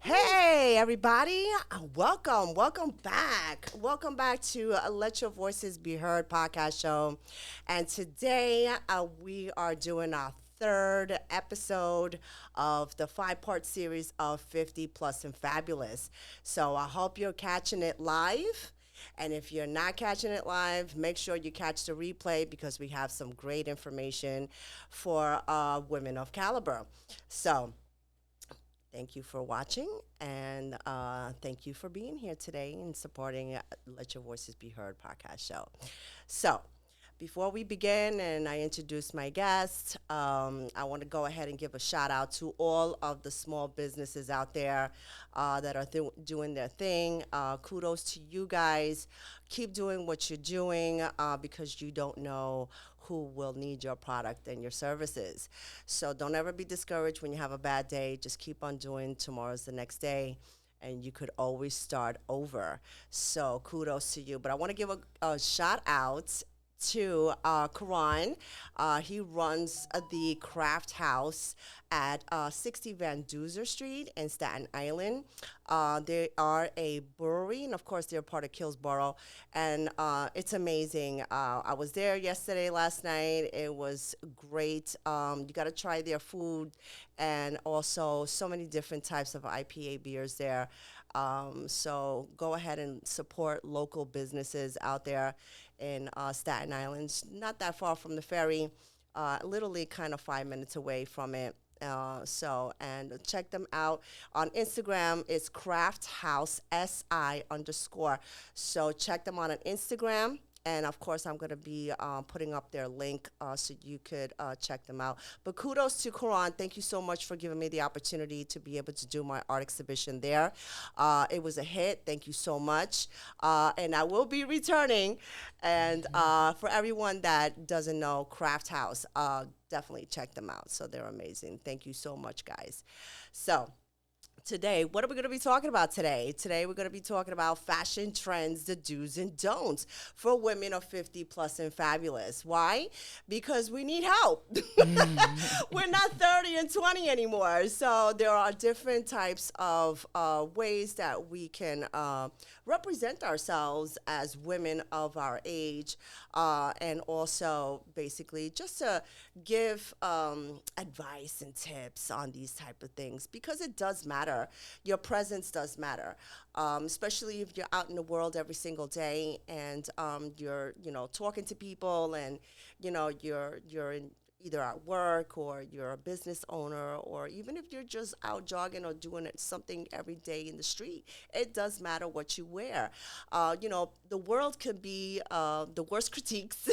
Hey, everybody. Welcome back. Welcome back to Let Your Voices Be Heard podcast show. And today we are doing our third episode of the 5-part series of 50 Plus and Fabulous. So I hope you're catching it live. And if you're not catching it live, make sure you catch the replay because we have some great information for women of caliber. So, thank you for watching, and thank you for being here today and supporting Let Your Voices Be Heard podcast show. So, before we begin and I introduce my guest, I want to go ahead and give a shout out to all of the small businesses out there that are doing their thing. Kudos to you guys. Keep doing what you're doing because you don't know who will need your product and your services. So don't ever be discouraged when you have a bad day. Just keep on doing. Tomorrow's the next day. And you could always start over. So kudos to you. But I want to give a shout out to Karan. He runs the Craft House at 60 Van Duzer Street in Staten Island. They are a brewery, and of course, they're part of Killsborough, and it's amazing. I was there yesterday, last night. It was great. You got to try their food, and also so many different types of IPA beers there. So go ahead and support local businesses out there in Staten Island. It's not that far from the ferry, literally kind of 5 minutes away from it. And check them out on Instagram. It's Craft House SI_. So check them out on Instagram. And of course, I'm going to be putting up their link so you could check them out. But kudos to Karan. Thank you so much for giving me the opportunity to be able to do my art exhibition there. It was a hit. Thank you so much. And I will be returning. And for everyone that doesn't know Craft House, definitely check them out. So they're amazing. Thank you so much, guys. So today, what are we going to be talking about today? Today, we're going to be talking about fashion trends, the do's and don'ts for women of 50 plus and fabulous. Why? Because we need help. We're not 30 and 20 anymore. So there are different types of ways that we can represent ourselves as women of our age, and also basically just to give advice and tips on these type of things, because it does matter. Your presence does matter, especially if you're out in the world every single day and you're talking to people, and you're in either at work, or you're a business owner, or even if you're just out jogging or doing something every day in the street. It does matter what you wear. The world can be the worst critiques.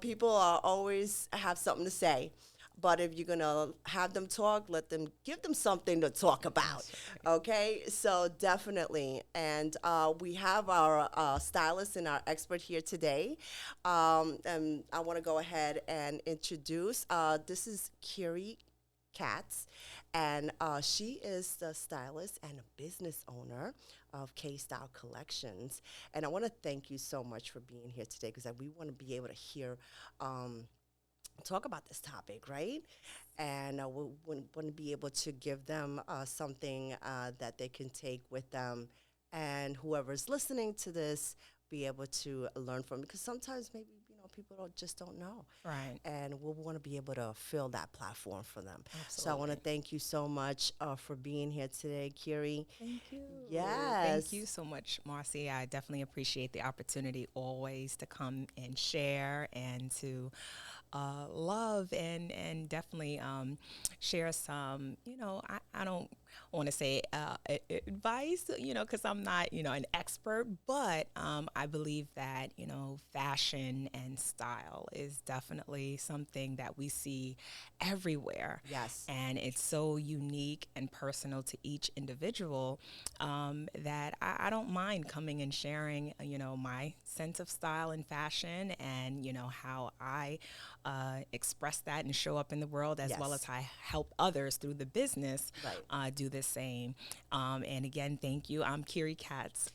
People are always have something to say. But if you're going to have them talk, give them something to talk about. Okay? So definitely. And we have our stylist and our expert here today. And I want to go ahead and introduce. This is Kyrie, Katz. And she is the stylist and a business owner of K-Style Collections. And I want to thank you so much for being here today, because we want to be able to hear talk about this topic, right? And we want to be able to give them something that they can take with them, and whoever's listening to this be able to learn from, because sometimes maybe people just don't know, right? And we'll want to be able to fill that platform for them. Absolutely. So I want to thank you so much for being here today, Kyrie. Thank you. Yes. Thank you so much, Marcy. I definitely appreciate the opportunity always to come and share and to love and definitely share some, I don't want to say advice, because I'm not, an expert, but I believe that, fashion and style is definitely something that we see everywhere. Yes. And it's so unique and personal to each individual that I don't mind coming and sharing, my sense of style and fashion, and, how I express that and show up in the world, as well as I help others through the business do the same. And again, thank you. I'm Kyrie Katz.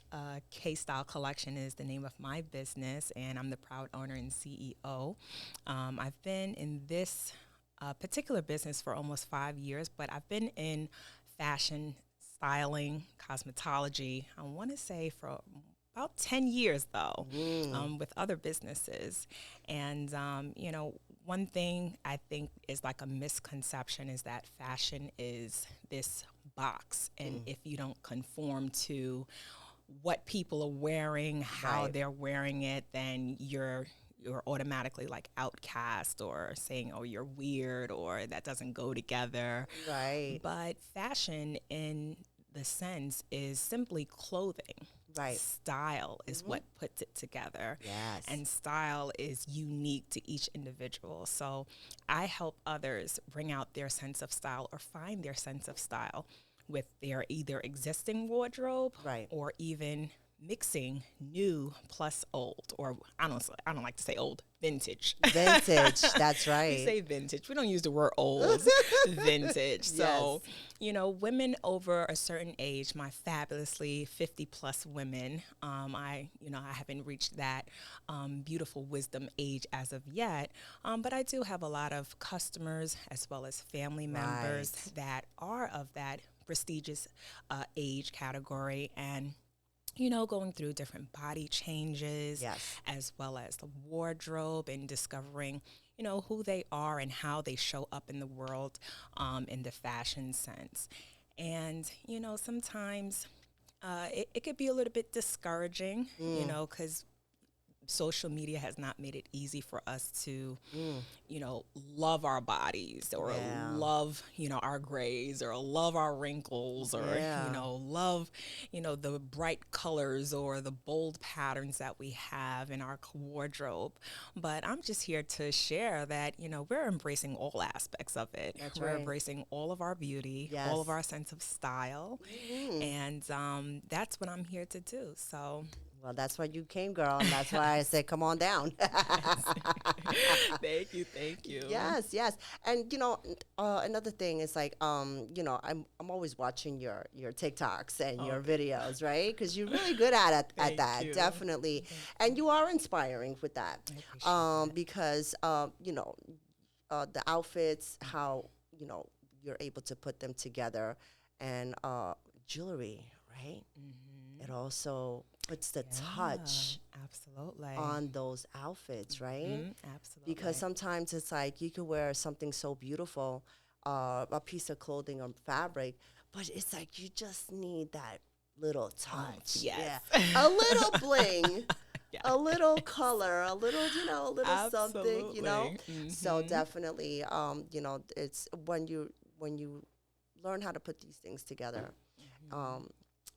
K-Style Collection is the name of my business, and I'm the proud owner and CEO. I've been in this particular business for almost 5 years, but I've been in fashion, styling, cosmetology. I want to say for about 10 years, though, with other businesses. And, one thing I think is like a misconception is that fashion is this box. And if you don't conform to what people are wearing, how they're wearing it, then you're automatically like outcast or saying, oh, you're weird or that doesn't go together. Right. But fashion in the sense is simply clothing. Right. Style is what puts it together. Yes. And style is unique to each individual. So I help others bring out their sense of style or find their sense of style with their either existing wardrobe or even mixing new plus old, or I don't like to say old, vintage. Vintage, that's right. We say vintage. We don't use the word old. Vintage. So, women over a certain age, my fabulously 50 plus women, I haven't reached that beautiful wisdom age as of yet, but I do have a lot of customers as well as family members that are of that prestigious age category, and going through different body changes, as well as the wardrobe, and discovering, who they are and how they show up in the world in the fashion sense. And, sometimes it could be a little bit discouraging, because social media has not made it easy for us to, love our bodies or love, our grays or love our wrinkles or, love, the bright colors or the bold patterns that we have in our wardrobe. But I'm just here to share that, we're embracing all aspects of it. We're embracing all of our beauty, all of our sense of style. And that's what I'm here to do. So. Well, that's why you came, girl, and that's why I said, come on down. Thank you. Yes. And, another thing is like, I'm always watching your TikToks and your videos, right? Because you're really good at that, definitely. And you are inspiring with that. Because, the outfits, how, you're able to put them together, and jewelry, right? It also puts the touch on those outfits, right? Absolutely. Because sometimes it's like you could wear something so beautiful, a piece of clothing or fabric, but it's like you just need that little touch. A little bling. A little color, a little, something, So definitely, it's when you learn how to put these things together.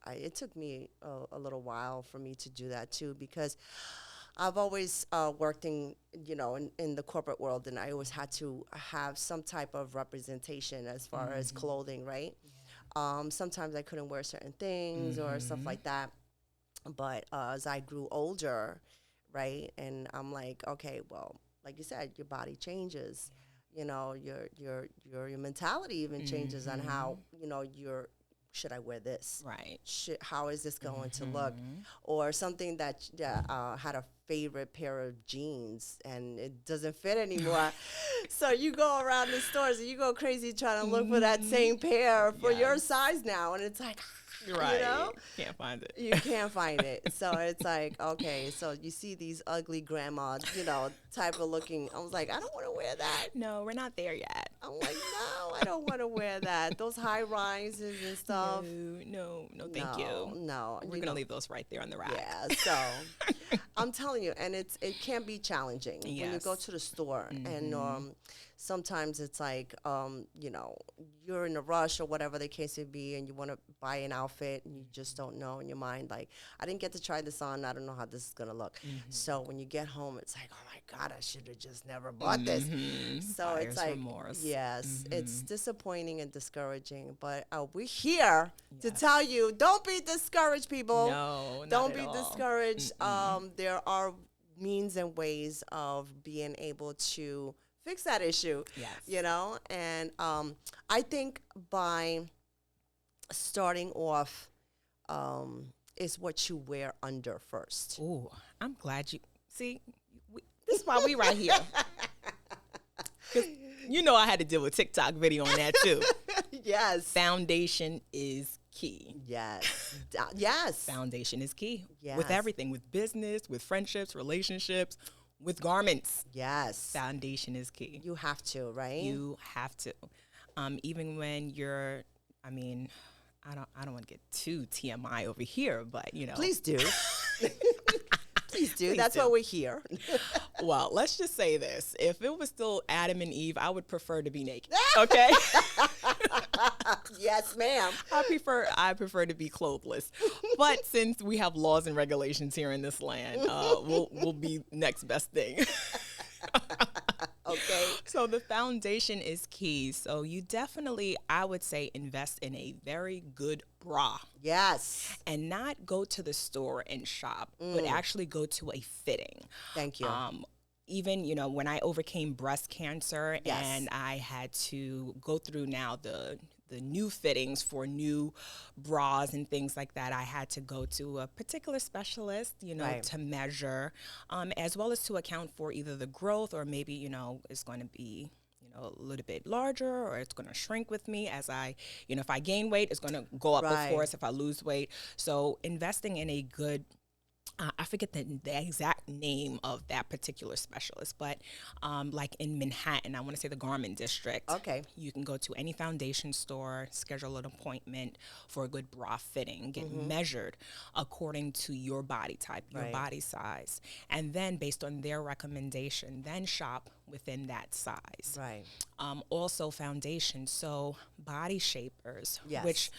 It took me a little while for me to do that too, because I've always worked in the corporate world, and I always had to have some type of representation as far as clothing, right? Sometimes I couldn't wear certain things or stuff like that. But as I grew older, right, and I'm like, okay, well, like you said, your body changes. Your mentality even changes on how should I wear this? Right. How is this going to look? Or something that had a favorite pair of jeans and it doesn't fit anymore. So you go around the stores and you go crazy trying to look for that same pair for your size now. And it's like, right. Can't find it. You can't find it. So it's like, okay, so you see these ugly grandma, type of looking. I was like, I don't want to wear that. No, we're not there yet. I'm like, no, I don't want to wear that. Those high rises and stuff. No, thank you. No. We're going to leave those right there on the rack. Yeah, so I'm telling you, and it can be challenging when you go to the store. And sometimes it's like, you're in a rush or whatever the case may be, and you want to buy an outfit, and you just don't know in your mind, like, I didn't get to try this on. I don't know how this is going to look. So when you get home, it's like, oh, my God, I should have just never bought this. So Buyer's it's like, remorse. Yes, it's disappointing and discouraging. But we're here to tell you, don't be discouraged, people. No, don't be discouraged. There are means and ways of being able to fix that issue. Yes. And I think by starting off is what you wear under first. Ooh, I'm glad you see. This is why we right here. I had to deal with TikTok video on that too. Yes. Foundation is key. Yes. Yes. Foundation is key with Yes. everything, with business, with friendships, relationships, with garments. Yes. Foundation is key. You have to, right? You have to. Even when you're, I mean, I don't want to get too TMI over here, but Please do. Please do. Please That's do. why we're here. Well, let's just say this. If it was still Adam and Eve, I would prefer to be naked. Okay? Yes, ma'am. I prefer to be clothless. But since we have laws and regulations here in this land, we'll be next best thing. Okay. So the foundation is key. So you definitely, I would say, invest in a very good bra. Yes. And not go to the store and shop, but actually go to a fitting. Thank you. Even, when I overcame breast cancer Yes. and I had to go through now the new fittings for new bras and things like that, I had to go to a particular specialist, Right. to measure, as well as to account for either the growth or maybe, it's going to be, a little bit larger or it's going to shrink with me as I, if I gain weight, it's going to go up, Right. of course, if I lose weight. So investing in a good I forget the exact name of that particular specialist, but like in Manhattan, I want to say the Garment District. Okay. You can go to any foundation store, schedule an appointment for a good bra fitting, get measured according to your body type, your Right. body size, and then based on their recommendation, then shop within that size. Right. Also foundation, so body shapers, Yes. which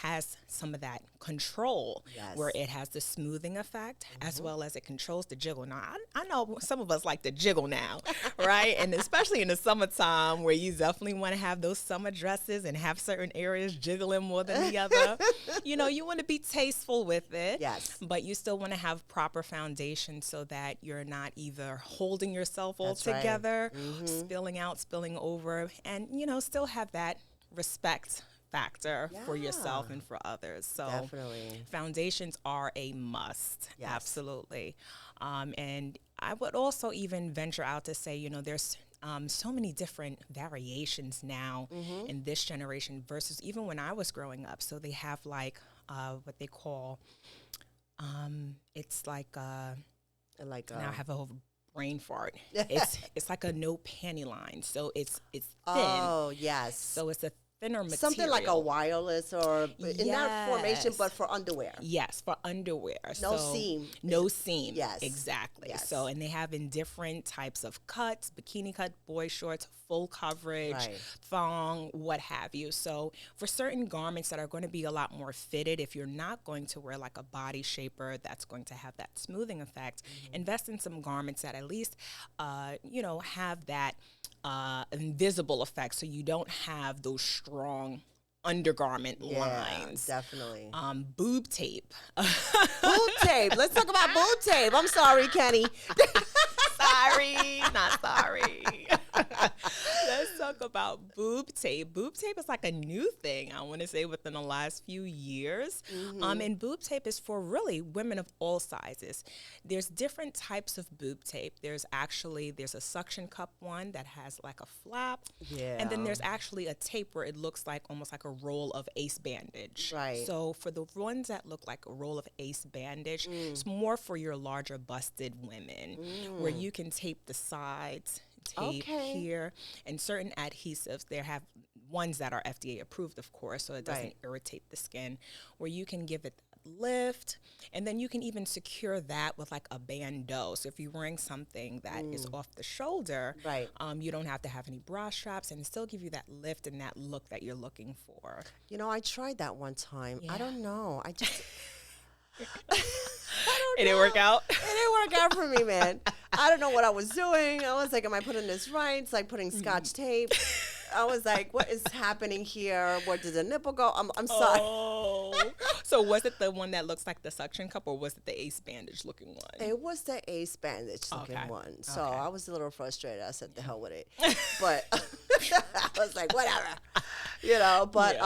has some of that control, Yes. where it has the smoothing effect as well as it controls the jiggle. Now I know some of us like to jiggle now, right? And especially in the summertime, where you definitely want to have those summer dresses and have certain areas jiggling more than the other. You want to be tasteful with it, Yes. but you still want to have proper foundation so that you're not either holding yourself all That's right. together, spilling out, spilling over, and still have that respect factor for yourself Yeah. and for others. So Definitely. foundations are a must. Yes. Absolutely. And I would also even venture out to say, there's so many different variations now in this generation versus even when I was growing up. So they have like what they call, it's like, Like now I have a whole brain fart. It's like a no panty line. So it's thin. Oh, yes. So it's a thinner material. Something like a wireless or in that formation, Yes. but for underwear. Yes, for underwear. No So, seam. No seam. Yes. Exactly. Yes. So, and they have in different types of cuts, bikini cut, boy shorts, full coverage, Right. thong, what have you. So for certain garments that are going to be a lot more fitted, if you're not going to wear like a body shaper that's going to have that smoothing effect, invest in some garments that at least, have that invisible effect, so you don't have those strong undergarment lines. Definitely. Boob tape. Boob tape. Let's talk about boob tape. I'm sorry, Kenny. Sorry, not sorry. Let's talk about boob tape. Boob tape is like a new thing, I want to say, within the last few years. And boob tape is for really women of all sizes. There's different types of boob tape. There's a suction cup one that has like a flap. Yeah. And then there's actually a tape where it looks like almost like a roll of ace bandage. Right. So for the ones that look like a roll of ace bandage, it's more for your larger busted women, where you can tape the sides, tape here, and certain adhesives. There have ones that are FDA approved, of course, so it doesn't irritate the skin, where you can give it lift, and then you can even secure that with like a bandeau. So if you're wearing something that is off the shoulder, you don't have to have any bra straps, and still give you that lift and that look that you're looking for. You know, I tried that one time. I don't know. I just... It didn't work out? It didn't work out for me, man. I don't know what I was doing. I was like, am I putting this right? It's like putting Scotch tape. I was like, what is happening here? Where did the nipple go? I'm sorry. Oh. So was it the one that looks like the suction cup, or was it the ace bandage looking one? It was the ace bandage looking one. So I was a little frustrated. I said, the hell with it. But I was like, whatever. But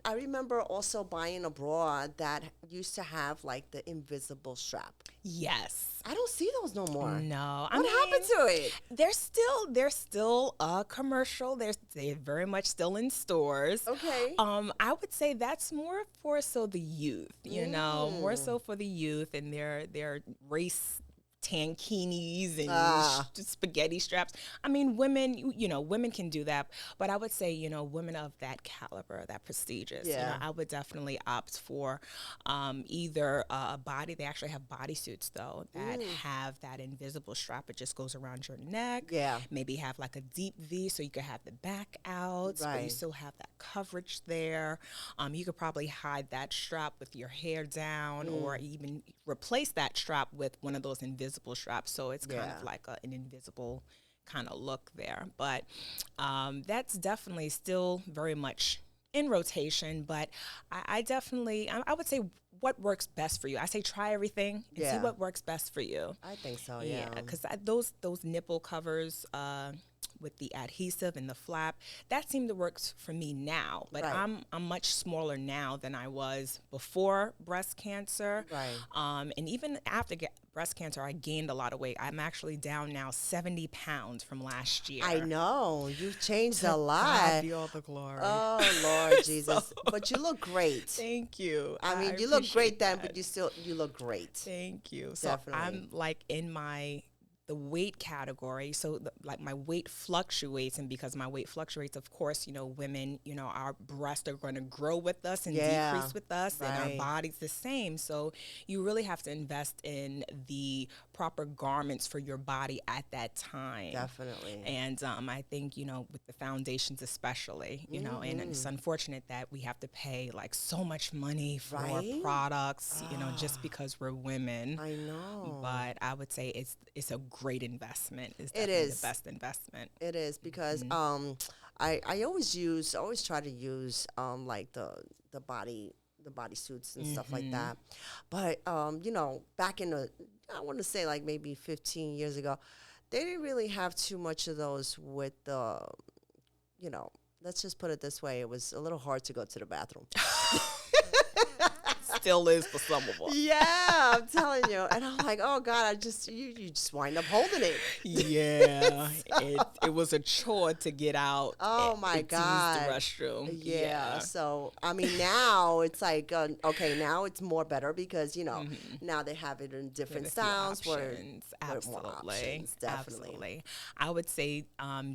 I remember also buying a bra that used to have like the invisible strap. Yes. I don't see those no more. No, What happened to it? they're still commercial. They're very much still in stores. Okay. I would say that's more for so the youth, more Mm. so for the youth and their race tankinis and Ah, spaghetti straps. I mean, women, women can do that, but I would say, women of that caliber, that prestigious, yeah. I would definitely opt for either a body. They actually have bodysuits though that Mm. have that invisible strap. It just goes around your neck. Yeah. Maybe have like a deep V so you could have the back out, but you Right. still have that coverage there. You could probably hide that strap with your hair down, or Mm. even replace that strap with one of those invisible straps. So it's kind Yeah. of like an invisible kind of look there. But that's definitely still very much in rotation. But I definitely, I would say what works best for you. I say try everything and see Yeah. what works best for you. I think so. Yeah, Yeah. because those nipple covers with the adhesive and the flap, that seemed to work for me now. But Right. I'm much smaller now than I was before breast cancer. Right. And even after breast cancer, I gained a lot of weight. I'm actually down now 70 pounds from last year. I know you've changed To a God lot. be all the glory. Oh Lord So, Jesus! But you look great. thank you. I mean, you look appreciate great then, that. but you look great. Thank you. So Definitely. I'm like in the weight category. So like my weight fluctuates, and because my weight fluctuates, of course, women, our breasts are going to grow with us and Yeah. decrease with us, and our Right. body's the same. So you really have to invest in the proper garments for your body at that time. Definitely. And I think, with the foundations especially, and it's Mhm. unfortunate that we have to pay like so much money for Right? products, just Ah, because we're women. I know. But I would say it's a great investment. It's It definitely the is. best investment. It is because Mhm. I always try to use like the body suits and stuff like Mhm. that. But back in the I want to say like maybe 15 years ago, they didn't really have too much of those with the let's just put it this way, it was a little hard to go to the bathroom. Still is for some of us. Yeah, I'm telling you. And I'm like, oh God, you just wind up holding it. Yeah, it was a chore to get out Oh my and to use God. the restroom. Yeah. So, I mean, now it's like, okay, now it's more better because, Mhm. now they have it in different With a few styles options. with more Absolutely. options. Definitely. Absolutely. I would say,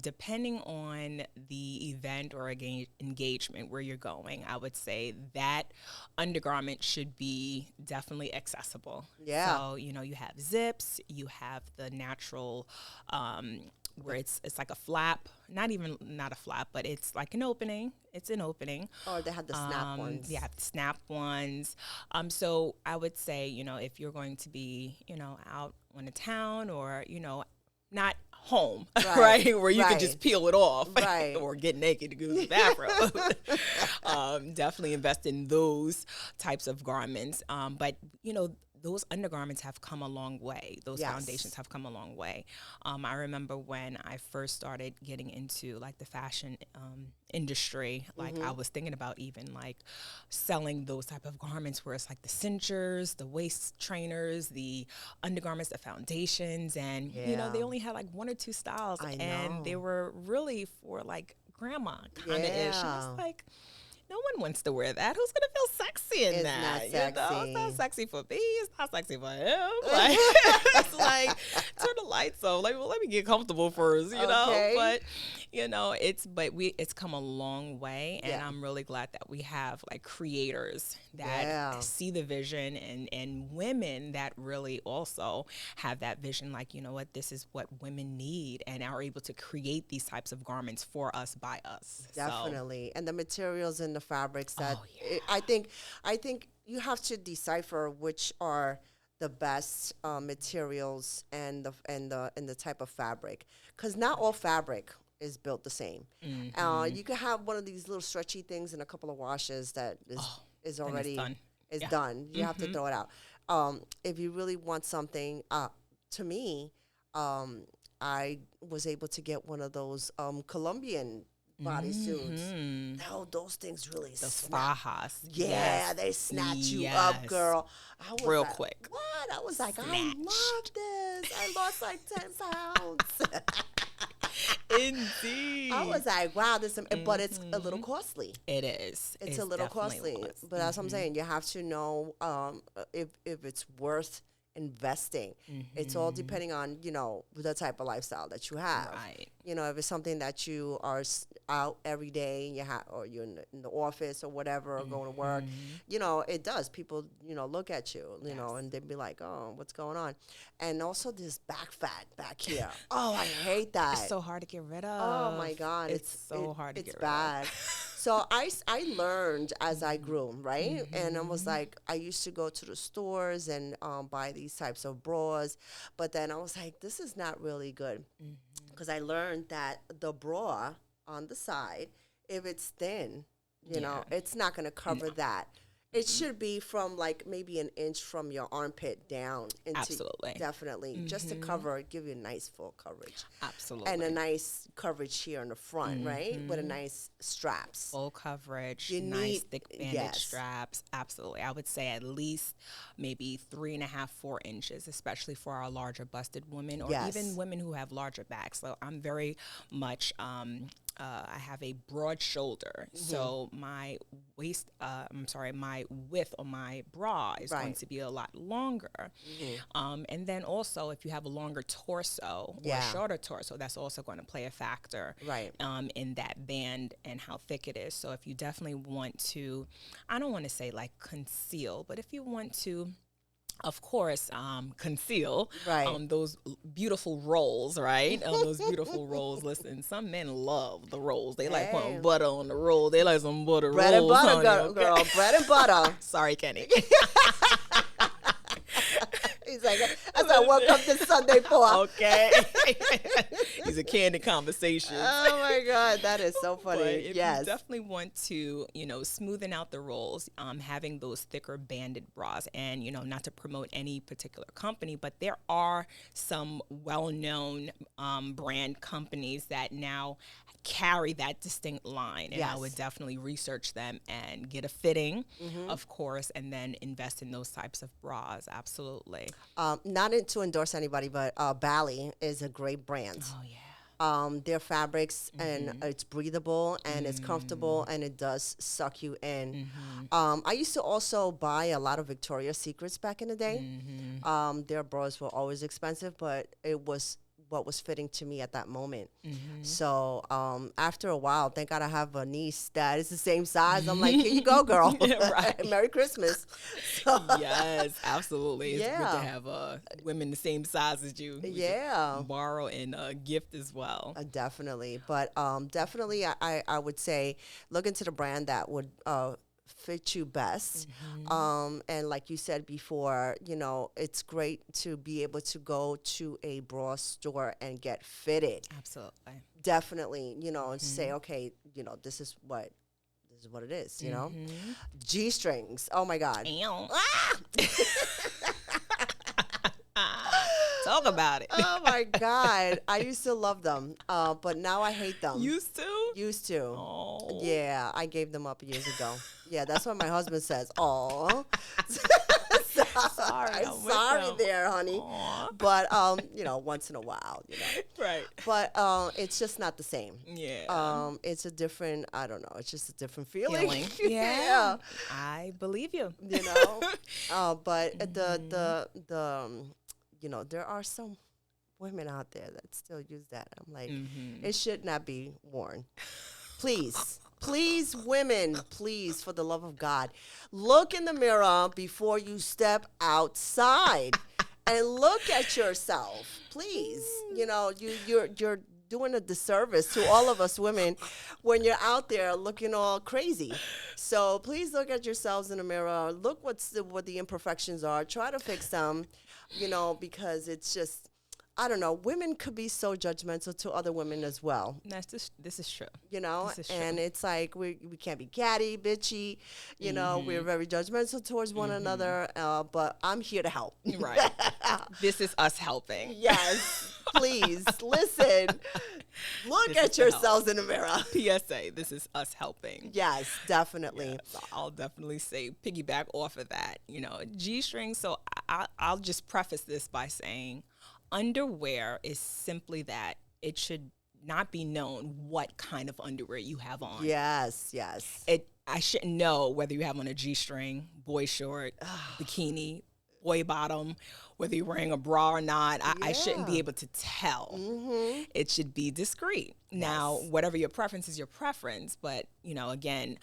depending on the event or engagement where you're going, I would say that undergarment should be definitely accessible. Yeah. So, you have zips, you have the natural, where it's like a flap, not a flap, but it's like an opening. It's an opening. Or they had the snap ones. Yeah, the snap ones. So I would say, if you're going to be, out on a town or, not home, Right, right? Where you could right. just peel it off Right. or get naked to go to the bathroom. Definitely invest in those types of garments. But, those undergarments have come a long way. Those Yes. foundations have come a long way. I remember when I first started getting into like the fashion industry, like I was thinking about even like selling those type of garments where it's like the cinchers, the waist trainers, the undergarments, the foundations, and Yeah. they only had like one or two styles, I and they know. were really for like grandma kind of ish. And Yeah. it's like, no one wants to wear that. Who's gonna feel sexy in It's that? not It's not sexy. sexy for me. It's not sexy for him. Like, it's like, turn the lights on. Like, well, let me get comfortable first, Okay. But it's come a long way, and Yeah. I'm really glad that we have like creators that Yeah. see the vision, and women that really also have that vision. Like, what, this is what women need, and are able to create these types of garments for us, by us. So, Definitely. And the materials and the fabrics that Oh, yeah. I think you have to decipher which are the best materials and the type of fabric, because not all fabric is built the same. Mhm. You could have one of these little stretchy things in a couple of washes that is Oh, is then it's already done. is Yeah. done. You have to Mhm. throw it out. If you really want something, to me, I was able to get one of those Colombian bodysuits. Oh, those things really Those snap. fajas. Yeah, Yes. they snatch you up, Yes. girl. I was Real like, quick. what? I was like, I Snatched. love this. I lost like 10 pounds. I Indeed. was like, wow, but it's a little costly. It is. It's a little definitely costly, was. but that's what I'm saying. You have to know if it's worth investing. It's all depending on the type of lifestyle that you have. Right. If it's something that you are out every day and or you're in the office or whatever or going to work, it does. People look at you, and they'd be like, oh, what's going on? And also this back fat back here. Oh, I hate that. It's so hard to get rid of. Oh my God, It's so hard to get rid bad. So I learned as I grew, right? And I Mm-hmm. was like, I used to go to the stores and buy these types of bras, but then I was like, this is not really good, Mm-hmm. because I learned that the bra on the side, if it's thin, it's not going to cover that. It should be from like maybe an inch from your armpit down into Absolutely. definitely just to cover, give you a nice full coverage. Absolutely. And a nice coverage here in the front, right? With a nice straps. Full coverage, You nice need- thick bandage yes. straps. Absolutely. I would say at least maybe 3.5, 4 inches, especially for our larger busted women or Yes. even women who have larger backs. So I'm very much, I have a broad shoulder. So my my width on my bra is going Right. to be a lot longer. And then also if you have a longer torso or Yeah. a shorter torso, that's also going to play a factor Right. in that band and how thick it is. So if you definitely want to, I don't want to say like conceal, but if you want to, of course, conceal Right. those beautiful rolls, right? Those beautiful rolls. Listen, some men love the rolls. They like Hey. putting butter on the roll. They like some butter Bread and rolls, butter, honey, okay? girl. Bread and butter. Sorry, Kenny. He's like, that's what I woke up this Sunday for. Okay. These are candid conversations. Oh my God, that is so funny. But if Yes. you definitely want to, smoothen out the rolls, having those thicker banded bras, and not to promote any particular company, but there are some well-known brand companies that now carry that distinct line, and I Yes. would definitely research them and get a fitting, of course, and then invest in those types of bras. Absolutely. Not to endorse anybody, but Bali is a great brand. Oh yeah. Their fabrics, and it's breathable and it's comfortable and it does suck you in. I used to also buy a lot of Victoria's Secrets back in the day. Their bras were always expensive, but it was what was fitting to me at that moment. So after a while, thank God I have a niece that is the same size. I'm like, here you go, girl. Right. Merry Christmas. So, Yes, absolutely. It's good to Yeah. have women the same size as you. We Yeah. can borrow and gift as well. Definitely. But definitely, I would say look into the brand that would fit you best. And like you said before, it's great to be able to go to a bra store and get fitted. Absolutely. Definitely, and say, okay, this is what it is, G-strings. Oh my God. Ew. Ah! Talk about it. Oh my God. I used to love them. But now I hate them. Used to? Used to. Oh. Yeah, I gave them up years ago. Yeah, that's what my husband says. Oh, Sorry, I'm I'm with sorry them. there, honey. Aw. But once in a while, Right. But it's just not the same. Yeah. It's a different. I don't know. It's just a different feeling. Yeah. I believe you. But the there are some women out there that still use that. I'm like, it should not be worn. Please. Please, women, please, for the love of God, look in the mirror before you step outside and look at yourself. Please, you're doing a disservice to all of us women when you're out there looking all crazy. So please look at yourselves in the mirror. Look what the imperfections are. Try to fix them, because it's just, I don't know. Women could be so judgmental to other women as well. This is true. And This is true. it's like we can't be catty, bitchy. We're very judgmental towards one another. But I'm here to help. Right. This is us helping. Yes, Please listen. Look This at is to help. yourselves in the mirror. PSA, this is us helping. Yes, definitely. Yeah, so I'll definitely say piggyback off of that. G-string. So I'll just preface this by saying underwear is simply that it should not be known what kind of underwear you have on. Yes. I shouldn't know whether you have on a G-string, boy short, bikini, boy bottom, whether you're wearing a bra or not. I shouldn't be able to tell. Mm-hmm. It should be discreet. Now, whatever your preference is your preference, but, again,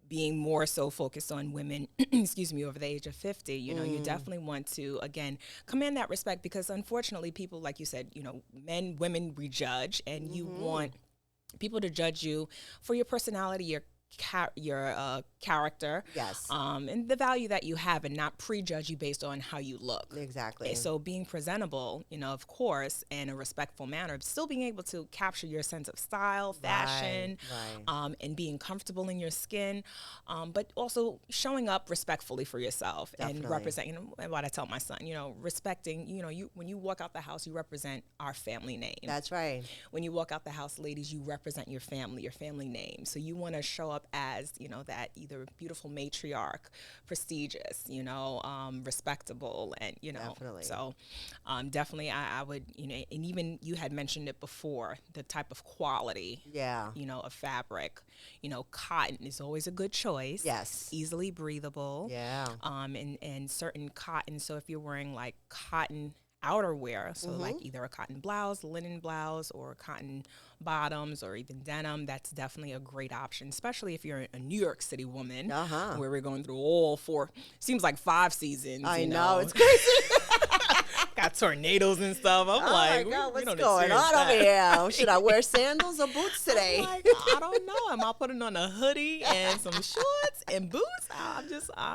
being more so focused on women, excuse me, over the age of 50, you definitely want to, again, command that respect because unfortunately people, like you said, men, women, we judge, and you want people to judge you for your personality, your character, Yes. And the value that you have, and not prejudge you based on how you look. Exactly. So being presentable, of course, in a respectful manner, still being able to capture your sense of style, fashion, Right. And being comfortable in your skin, but also showing up respectfully for yourself. Definitely. And representing. What I tell my son, respecting. You when you walk out the house, you represent our family name. That's right. When you walk out the house, ladies, you represent your family name. So you want to show up as, that either beautiful matriarch, prestigious, respectable, and, Definitely. So definitely I would, and even you had mentioned it before, the type of quality, Yeah. of fabric, cotton is always a good choice. Yes. Easily breathable. Yeah. And certain cotton. So if you're wearing like cotton outerwear, so like either a cotton blouse, linen blouse, or cotton bottoms, or even denim, that's definitely a great option, especially if you're a New York City woman, where we're going through all seems like 5 seasons. I know, it's crazy. Got tornadoes and stuff. I'm like, my God, what's we going on over here? Should I wear sandals or boots today? I'm like, I don't know. Am I putting on a hoodie and some shorts and boots? I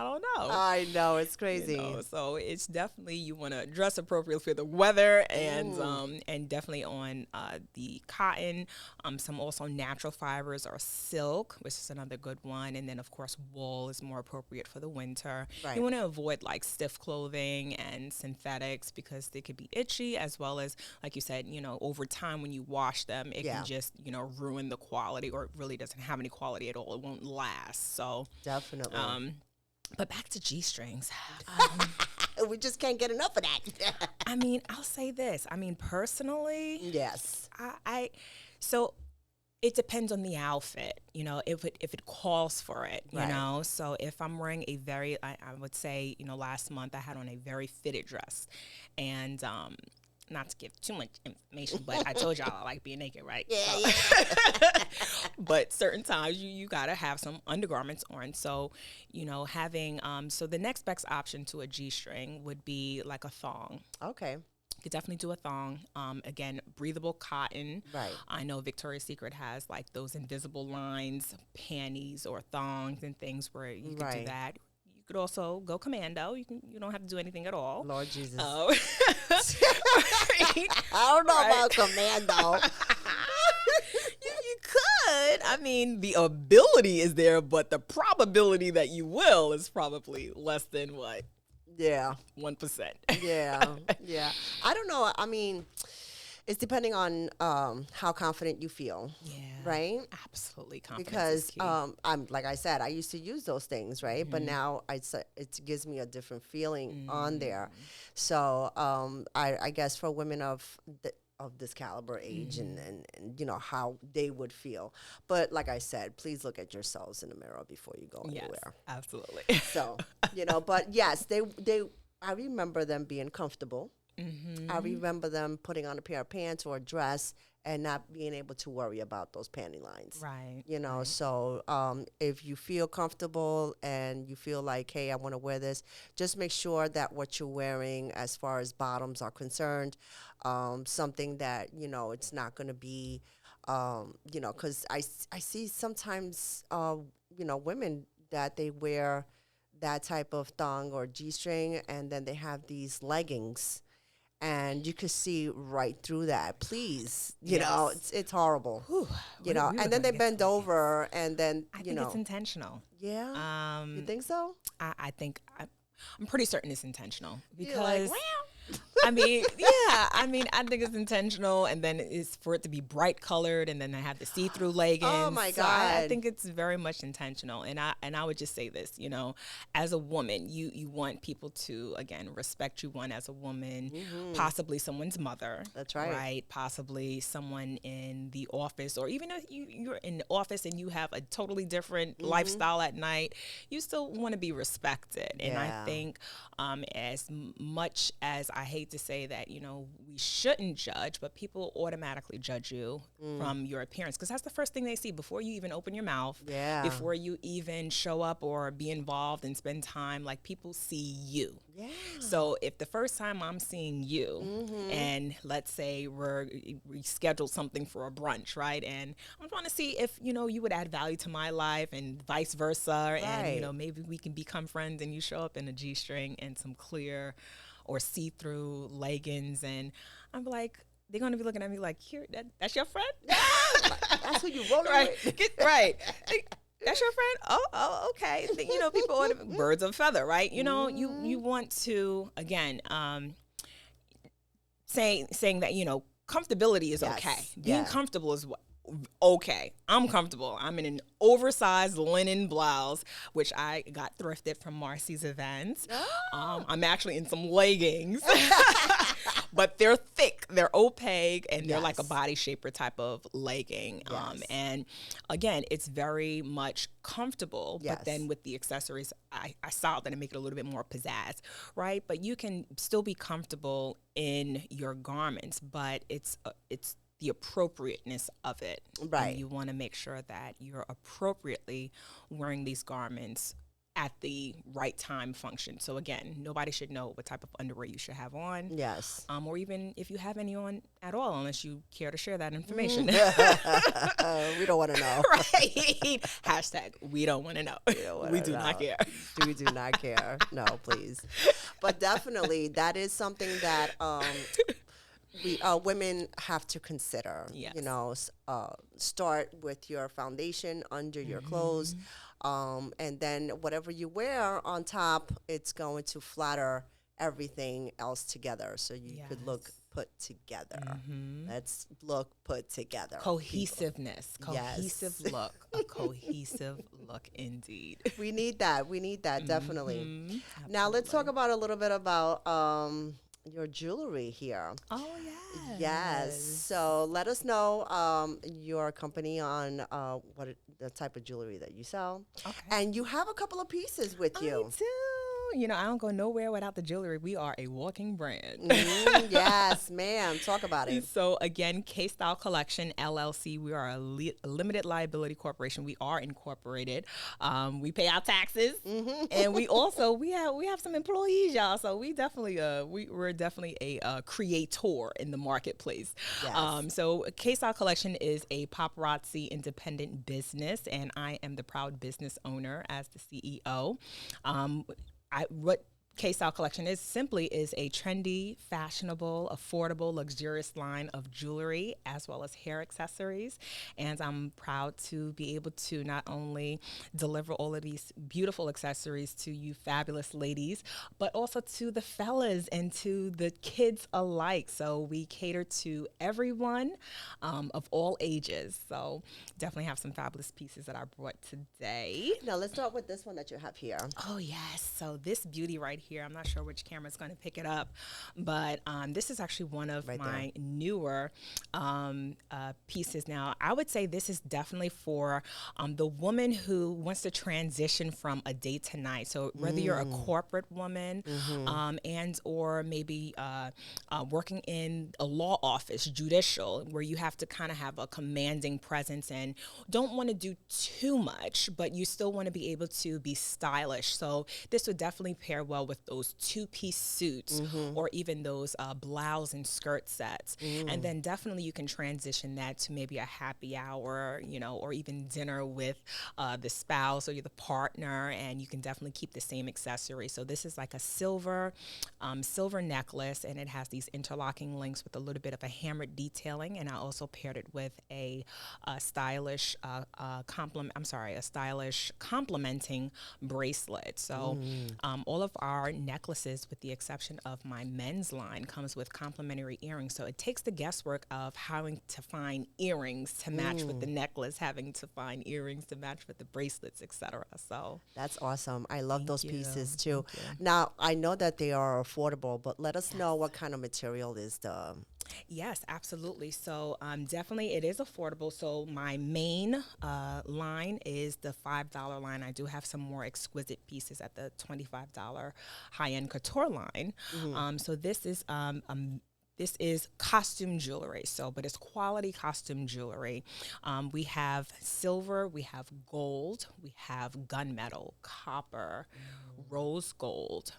don't know. I know, it's crazy. So it's definitely, you want to dress appropriately for the weather, and definitely on the cotton. Some also natural fibers or silk, which is another good one. And then, of course, wool is more appropriate for the winter. Right. You want to avoid like stiff clothing and synthetics because they could be itchy, as well as, like you said, over time when you wash them, it can just, ruin the quality, or it really doesn't have any quality at all. It won't last. So Definitely. But back to G-strings. We just can't get enough of that. I'll say this. Personally, Yes. So it depends on the outfit, if it calls for it, Right. So if I'm wearing a very, I would say, last month I had on a very fitted dress, and not to give too much information, but I told y'all I like being naked, right? Yeah. But certain times you gotta have some undergarments on. So, having so the next best option to a G-string would be like a thong. Okay. You could definitely do a thong. Again, breathable cotton. Right. I know Victoria's Secret has like those invisible lines, panties or thongs and things where you could do that. You could also go commando. You don't have to do anything at all. Lord Jesus. Right? I don't know about commando. You could. The ability is there, but the probability that you will is probably less than what? Yeah. 1%. Yeah. I don't know. It's depending on how confident you feel. Yeah. Right? Absolutely. Confidence Because is key. I'm like I said, I used to use those things, right? But now it gives me a different feeling on there. So I guess for women of this caliber age and how they would feel. But like I said, please look at yourselves in the mirror before you go anywhere. Absolutely. So, but yes, I remember them being comfortable. I remember them putting on a pair of pants or a dress and not being able to worry about those panty lines. Right. So if you feel comfortable and you feel like, hey, I want to wear this, just make sure that what you're wearing as far as bottoms are concerned, something that, it's not going to be, because I see sometimes, women that they wear that type of thong or G-string, and then they have these leggings. And you could see right through that. Please, it's horrible. Whew, and then they bend over, and then I think it's intentional. Yeah. You think so? I think I'm pretty certain it's intentional You're like, because "Wow." I mean, yeah, I mean, I think it's intentional, and then it's for it to be bright colored, and then I have the see-through leggings. Oh my So I God. think it's very much intentional, and I would just say this, you know, as a woman, you want people to again respect you, one as a woman, possibly someone's mother. That's right. Right, possibly someone in the office, or even if you're in the office and you have a totally different lifestyle at night, you still want to be respected. And I Yeah. think as much as I hate to say that, you know, we shouldn't judge, but people automatically judge you from your appearance, because that's the first thing they see before you even open your mouth, Yeah. before you even show up or be involved and spend time. Like, people see you. Yeah. So if the first time I'm seeing you, and let's say we scheduled something for a brunch, right? And I'm trying to see if, you know, you would add value to my life and vice versa. And, you know, maybe we can become friends, and you show up in a G-string and some clear or see-through leggings. And I'm like, they're going to be looking at me like, here, that's your friend? That's who you rolling Right. with. Right. That's your friend? Oh, okay. You know, people are birds of a feather, right? You know, you want to, again, saying that, you know, comfortability is okay. Being comfortable is okay. I'm comfortable. I'm in an oversized linen blouse, which I got thrifted from Marcy's events. I'm actually in some leggings. But they're thick, they're opaque, and they're like a body shaper type of legging. And again, it's very much comfortable, but then with the accessories, I styled them to make it a little bit more pizzazz, right? But you can still be comfortable in your garments, but it's the appropriateness of it. Right. And you want to make sure that you're appropriately wearing these garments at the right time function. So again, nobody should know what type of underwear you should have on. Yes. Or even if you have any on at all, unless you care to share that information. We don't want to know. Right. Hashtag, we don't want to know. We do not care. We do not care. No, please. But definitely, that is something that we women have to consider. Yes. You know, start with your foundation under your clothes. And then whatever you wear on top, it's going to flatter everything else together. So you could look put together. Let's look put together. Cohesiveness. People. Cohesive look. A cohesive look indeed. We need that. We need that, definitely. Now let's talk about a little bit about your jewelry here. Oh, yes. Yes. So let us know your company on the type of jewelry that you sell. Okay. And you have a couple of pieces with you. I do. You know, I don't go nowhere without the jewelry. We are a walking brand. Yes, ma'am. Talk about it. So again, K-Style Collection, LLC. We are a limited liability corporation. We are incorporated. We pay our taxes, and we have some employees, y'all. So we definitely we're definitely a creator in the marketplace. Yes. So K-Style Collection is a paparazzi independent business, and I am the proud business owner as the CEO. What K-Style Collection is a trendy, fashionable, affordable, luxurious line of jewelry as well as hair accessories. And I'm proud to be able to not only deliver all of these beautiful accessories to you fabulous ladies, but also to the fellas and to the kids alike. So we cater to everyone of all ages. So definitely have some fabulous pieces that I brought today. Now let's start with this one that you have here. Oh, yes. So this beauty right here, I'm not sure which camera is going to pick it up, but this is actually one of my newer pieces. Now, I would say this is definitely for the woman who wants to transition from a day to night. So whether you're a corporate woman and or maybe working in a law office, judicial, where you have to kind of have a commanding presence and don't want to do too much, but you still want to be able to be stylish. So this would definitely pair well with those two-piece suits or even those blouse and skirt sets. And then definitely you can transition that to maybe a happy hour, you know, or even dinner with the spouse or the partner, and you can definitely keep the same accessory. So this is like a silver necklace, and it has these interlocking links with a little bit of a hammered detailing, and I also paired it with a stylish complementing bracelet. So all of our our necklaces, with the exception of my men's line, comes with complimentary earrings. So it takes the guesswork of having to find earrings to match with the necklace, having to find earrings to match with the bracelets, etc. So That's awesome. I love those you. pieces too. Thank you. Now, I know that they are affordable, but let us know what kind of material is the. Yes, absolutely. So definitely it is affordable. So my main line is the $5 line. I do have some more exquisite pieces at the $25 high-end couture line. So this is costume jewelry, but it's quality costume jewelry. We have silver, we have gold, we have gunmetal, copper, rose gold.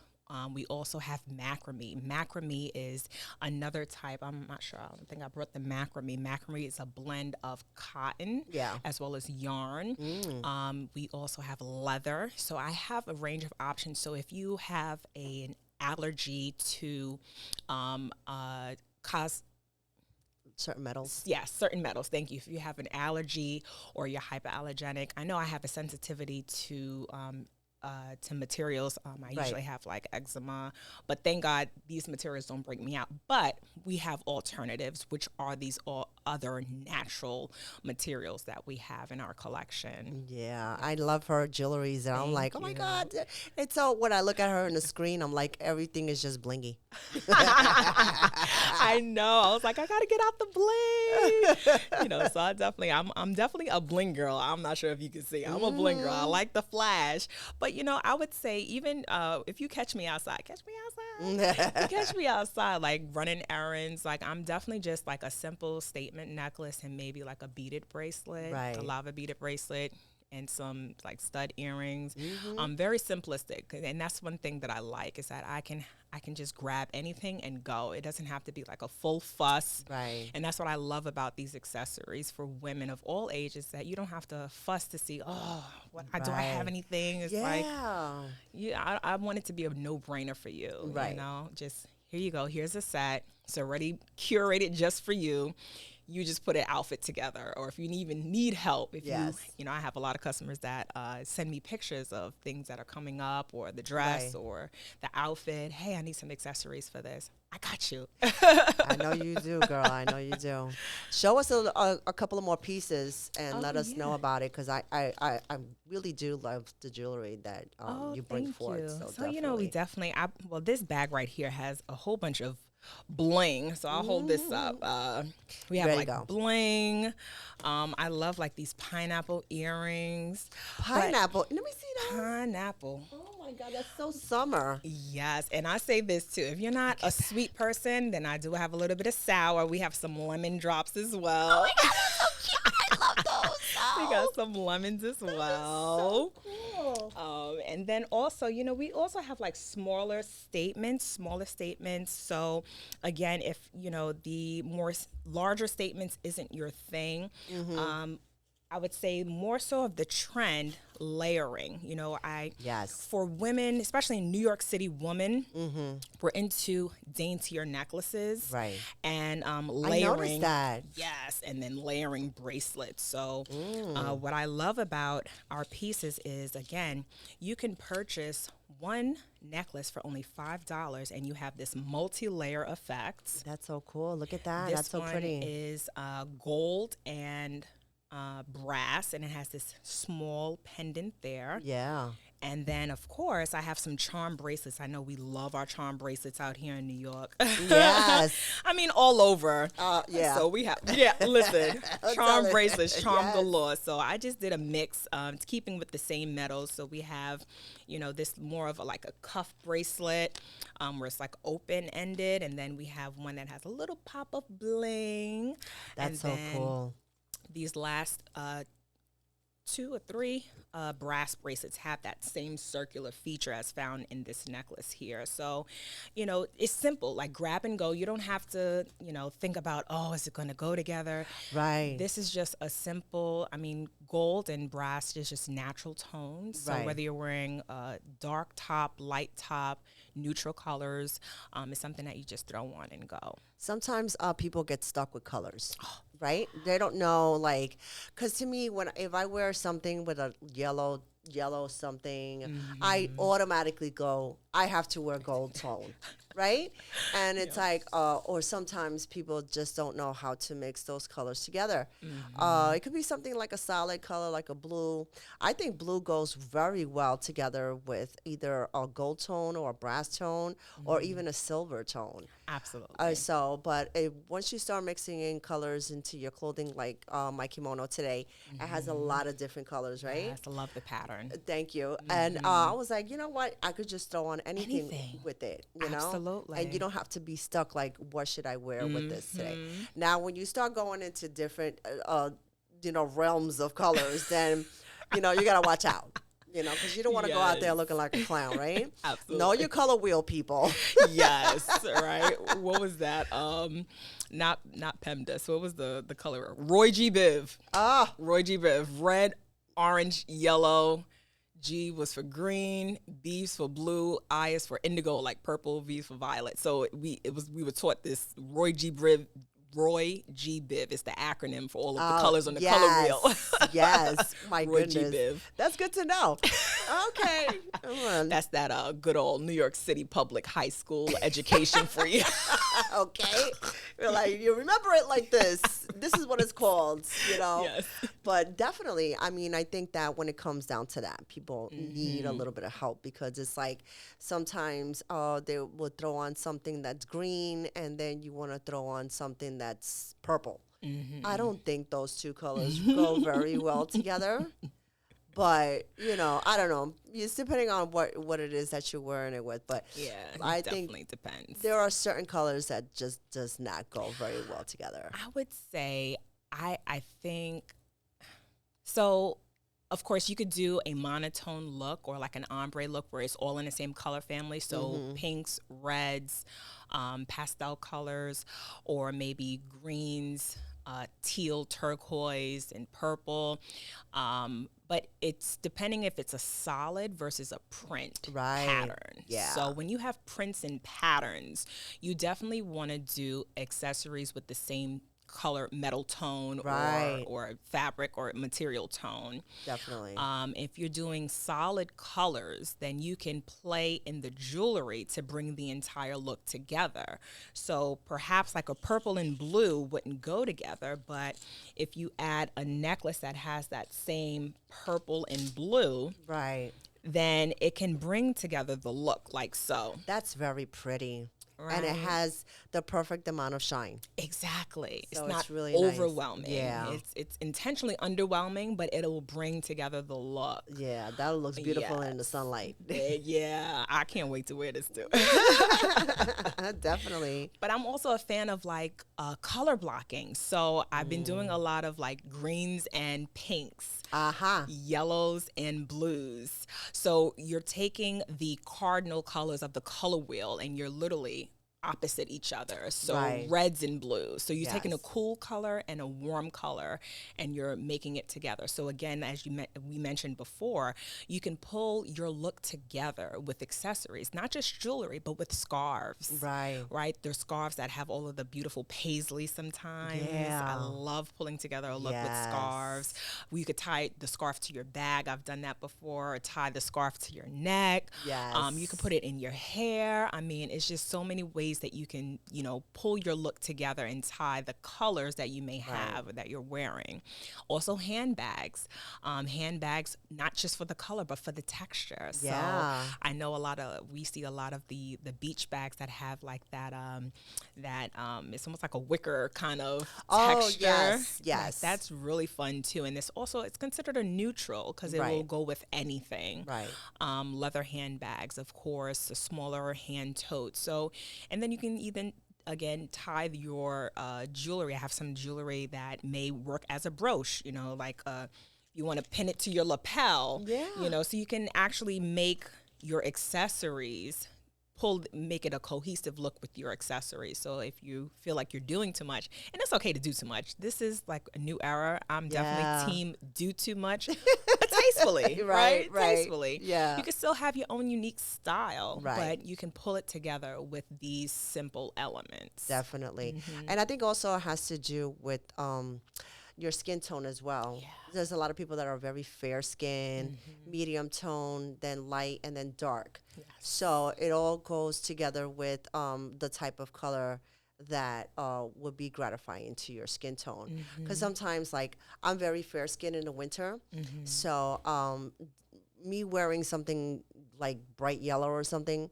We also have macrame. Macrame is another type. I'm not sure. I don't think I brought the macrame. Macrame is a blend of cotton as well as yarn. We also have leather. So I have a range of options. So if you have an allergy to Certain metals. yes, certain metals. Thank you. If you have an allergy or you're hyperallergenic, I know I have a sensitivity to materials. I usually have like eczema, but thank God these materials don't break me out. But we have alternatives, which are these all other natural materials that we have in our collection. Yeah, I love her jewelries, and I'm like, oh my you. God. It's so, when I look at her on the screen, I'm like, everything is just blingy. I know. I was like, I gotta get out the bling. So I'm definitely a bling girl. I'm not sure if you can see. I'm a bling girl. I like the flash. But I would say even if you catch me outside, like running errands, like I'm definitely just like a simple statement necklace and maybe like a beaded bracelet, a lava beaded bracelet, and some like stud earrings. Very simplistic, and that's one thing that I like is that I can just grab anything and go. It doesn't have to be like a full fuss. Right. And that's what I love about these accessories for women of all ages, that you don't have to fuss to see, do I have anything? It's like, I want it to be a no-brainer for you. Right. Just here you go. Here's a set. It's already curated just for you. You just put an outfit together, or if you even need help, I have a lot of customers that send me pictures of things that are coming up, or the dress or the outfit. Hey, I need some accessories for this. I got you. I know you do, girl. I know you do. Show us a couple of more pieces and let us know about it, because I really do love the jewelry that you bring forth. So we definitely, this bag right here has a whole bunch of bling, so I'll hold this up. We have like bling. I love like these pineapple earrings. Pineapple. Let me see that. Pineapple. Oh my God, that's so summer. Yes, and I say this too. If you're not a sweet person, then I do have a little bit of sour. We have some lemon drops as well. Oh my God, that's so cute. I love those. We got some lemons as well. So cool. And then also, we also have like smaller statements. So again, if, the larger statements isn't your thing, I would say more so of the trend layering. For women, especially in New York City women, we're into daintier necklaces. Right. And layering. I noticed that. Yes, and then layering bracelets. So what I love about our pieces is, again, you can purchase one necklace for only $5, and you have this multi-layer effect. That's so cool. Look at that. This That's so one pretty. is gold and brass, and it has this small pendant there. Yeah. And then, of course, I have some charm bracelets. I know we love our charm bracelets out here in New York. Yes. I mean, all over. Yeah. So we have, listen, charm bracelets, charm galore. So I just did a mix, keeping with the same metals. So we have, this more of like a cuff bracelet, where it's like open-ended. And then we have one that has a little pop of bling. That's so cool. These last 2 or 3 brass bracelets have that same circular feature as found in this necklace here. So, it's simple, like grab and go. You don't have to, think about, is it going to go together? Right. This is just a simple, gold and brass is just natural tones. So whether you're wearing a dark top, light top, neutral colors, it's something that you just throw on and go. Sometimes people get stuck with colors. Right? They don't know, because to me, if I wear something with a yellow yellow something, I automatically go, I have to wear gold tone, right? And it's like, or sometimes people just don't know how to mix those colors together. It could be something like a solid color, like a blue. I think blue goes very well together with either a gold tone or a brass tone or even a silver tone. Absolutely. But once you start mixing in colors into your clothing, like my kimono today, it has a lot of different colors, right? Yes, I love the pattern. Thank you. And I was like, you know what? I could just throw on anything with it, you know? Absolutely. And you don't have to be stuck like, what should I wear with this today? Now, when you start going into different, realms of colors, then, you got to watch out. Because you don't want to go out there looking like a clown, right? Absolutely. Know your color wheel, people. Yes, right. What was that? Not PEMDAS. What was the color? Roy G. Biv. Roy G. Biv. Red, orange, yellow. G was for green, B is for blue, I is for indigo, like purple, V is for violet. So we were taught this Roy G. Biv is the acronym for all of the colors on the color wheel. Yes, my Roy goodness. G. Biv. That's good to know. Okay. That's that good old New York City public high school education for you. Okay. You're like, you remember it like this. This is what it's called, Yes. But definitely, I mean, I think that when it comes down to that, people need a little bit of help because it's like sometimes they will throw on something that's green and then you want to throw on something that's purple. I don't think those two colors go very well together. But, I don't know. It's depending on what it is that you're wearing it with. But Yeah, I definitely think depends. there are certain colors that just does not go very well together. I would say I think so. Of course, you could do a monotone look or like an ombre look where it's all in the same color family. So pinks, reds, pastel colors, or maybe greens, teal, turquoise, and purple. But it's depending if it's a solid versus a print pattern. Yeah. So when you have prints and patterns, you definitely want to do accessories with the same color metal tone or fabric or material tone. Definitely. If you're doing solid colors, then you can play in the jewelry to bring the entire look together. So perhaps like a purple and blue wouldn't go together, but if you add a necklace that has that same purple and blue, then it can bring together the look like so. That's very pretty. Right. And it has the perfect amount of shine. Exactly. So it's not it's really overwhelming. Nice. Yeah. It's intentionally underwhelming, but it'll bring together the look. Yeah, that looks beautiful in the sunlight. Yeah, I can't wait to wear this too. Definitely. But I'm also a fan of like color blocking. So I've been doing a lot of like greens and pinks. Yellows and blues. So you're taking the cardinal colors of the color wheel and you're literally opposite each other. So reds and blues. So you're taking a cool color and a warm color and you're making it together. So again, as we mentioned before, you can pull your look together with accessories, not just jewelry, but with scarves. Right? There's scarves that have all of the beautiful paisley sometimes. Yeah. I love pulling together a look with scarves. You could tie the scarf to your bag. I've done that before. Or tie the scarf to your neck. You could put it in your hair. I mean, it's just so many ways that you can, pull your look together and tie the colors that you may have or that you're wearing. Also handbags. Handbags, not just for the color, but for the texture. So I know we see a lot of the beach bags that have like that, it's almost like a wicker kind of texture. Yes. Like, that's really fun too. And it's considered a neutral because it will go with anything. Leather handbags, of course, a smaller hand tote. So, and then you can even tie your jewelry. I have some jewelry that may work as a brooch, like you want to pin it to your lapel, so you can actually make your accessories make it a cohesive look with your accessories. So if you feel like you're doing too much, and it's okay to do too much. This is like a new era. I'm definitely team do too much, but tastefully, right? Tastefully. Yeah. You can still have your own unique style, but you can pull it together with these simple elements. Definitely. And I think also it has to do with, your skin tone as well. Yeah. There's a lot of people that are very fair skin, medium tone, then light, and then dark. Yes. So it all goes together with the type of color that would be gratifying to your skin tone. Because sometimes, like, I'm very fair skinned in the winter. So me wearing something like bright yellow or something,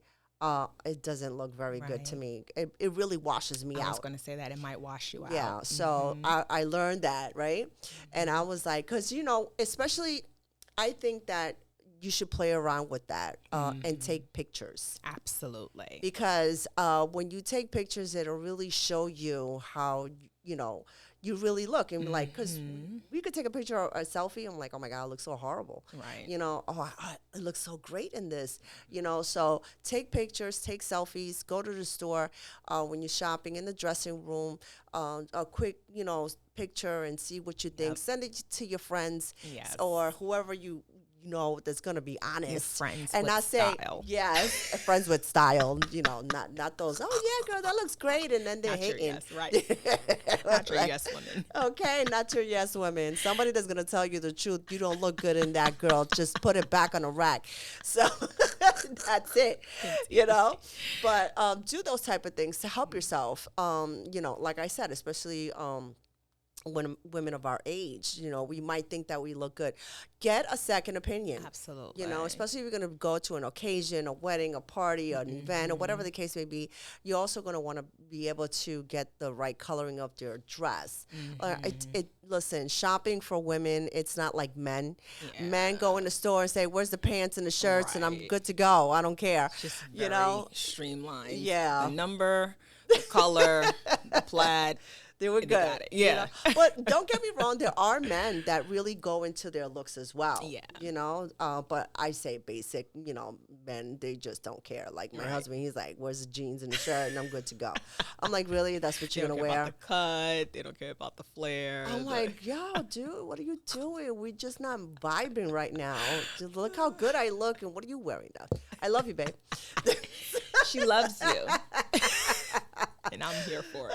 it doesn't look very good to Right. me. It really washes me I was out. going to say that it might wash you Yeah, out. so I learned that, right? And I was like, because, especially, I think that you should play around with that and take pictures. Absolutely. Because when you take pictures, it'll really show you how, you really look. And like, because we could take a picture or a selfie, I'm like, oh my God, it looks so horrible. Right. It looks so great in this, So take pictures, take selfies, go to the store when you're shopping in the dressing room, a quick, picture and see what you think. Yep. Send it to your friends Yes. or whoever you that's going to be honest. Your friends and with not say, style. yes, friends with style, not those, oh yeah, girl, that looks great. And then they're Not your hating. yes, right. Not your yes women. Okay, not your yes women. Somebody that's going to tell you the truth. You don't look good in that, girl. Just put it back on the rack. So that's it, But do those type of things to help yourself. Like I said, especially when women of our age, we might think that we look good. Get a second opinion. Absolutely. Especially if you're going to go to an occasion, a wedding, a party, an event, or whatever the case may be, you're also going to want to be able to get the right coloring of your dress. Listen, shopping for women, it's not like men. Yeah. Men go in the store and say, where's the pants and the shirts? And I'm Right. good to go. I don't care. Just very streamlined. Yeah. The number, the color, the plaid. They were They good. got it. Yeah. But don't get me wrong, there are men that really go into their looks as well. Yeah. But I say basic, men, they just don't care. Like my husband, he's like, where's the jeans and the shirt? And I'm good to go. I'm like, really? That's what They you're don't going to care wear? about the cut. They don't care about the flare. I'm like, yo, dude, what are you doing? We're just not vibing right now. Just look how good I look. And what are you wearing now? I love you, babe. She loves you. And I'm here for it.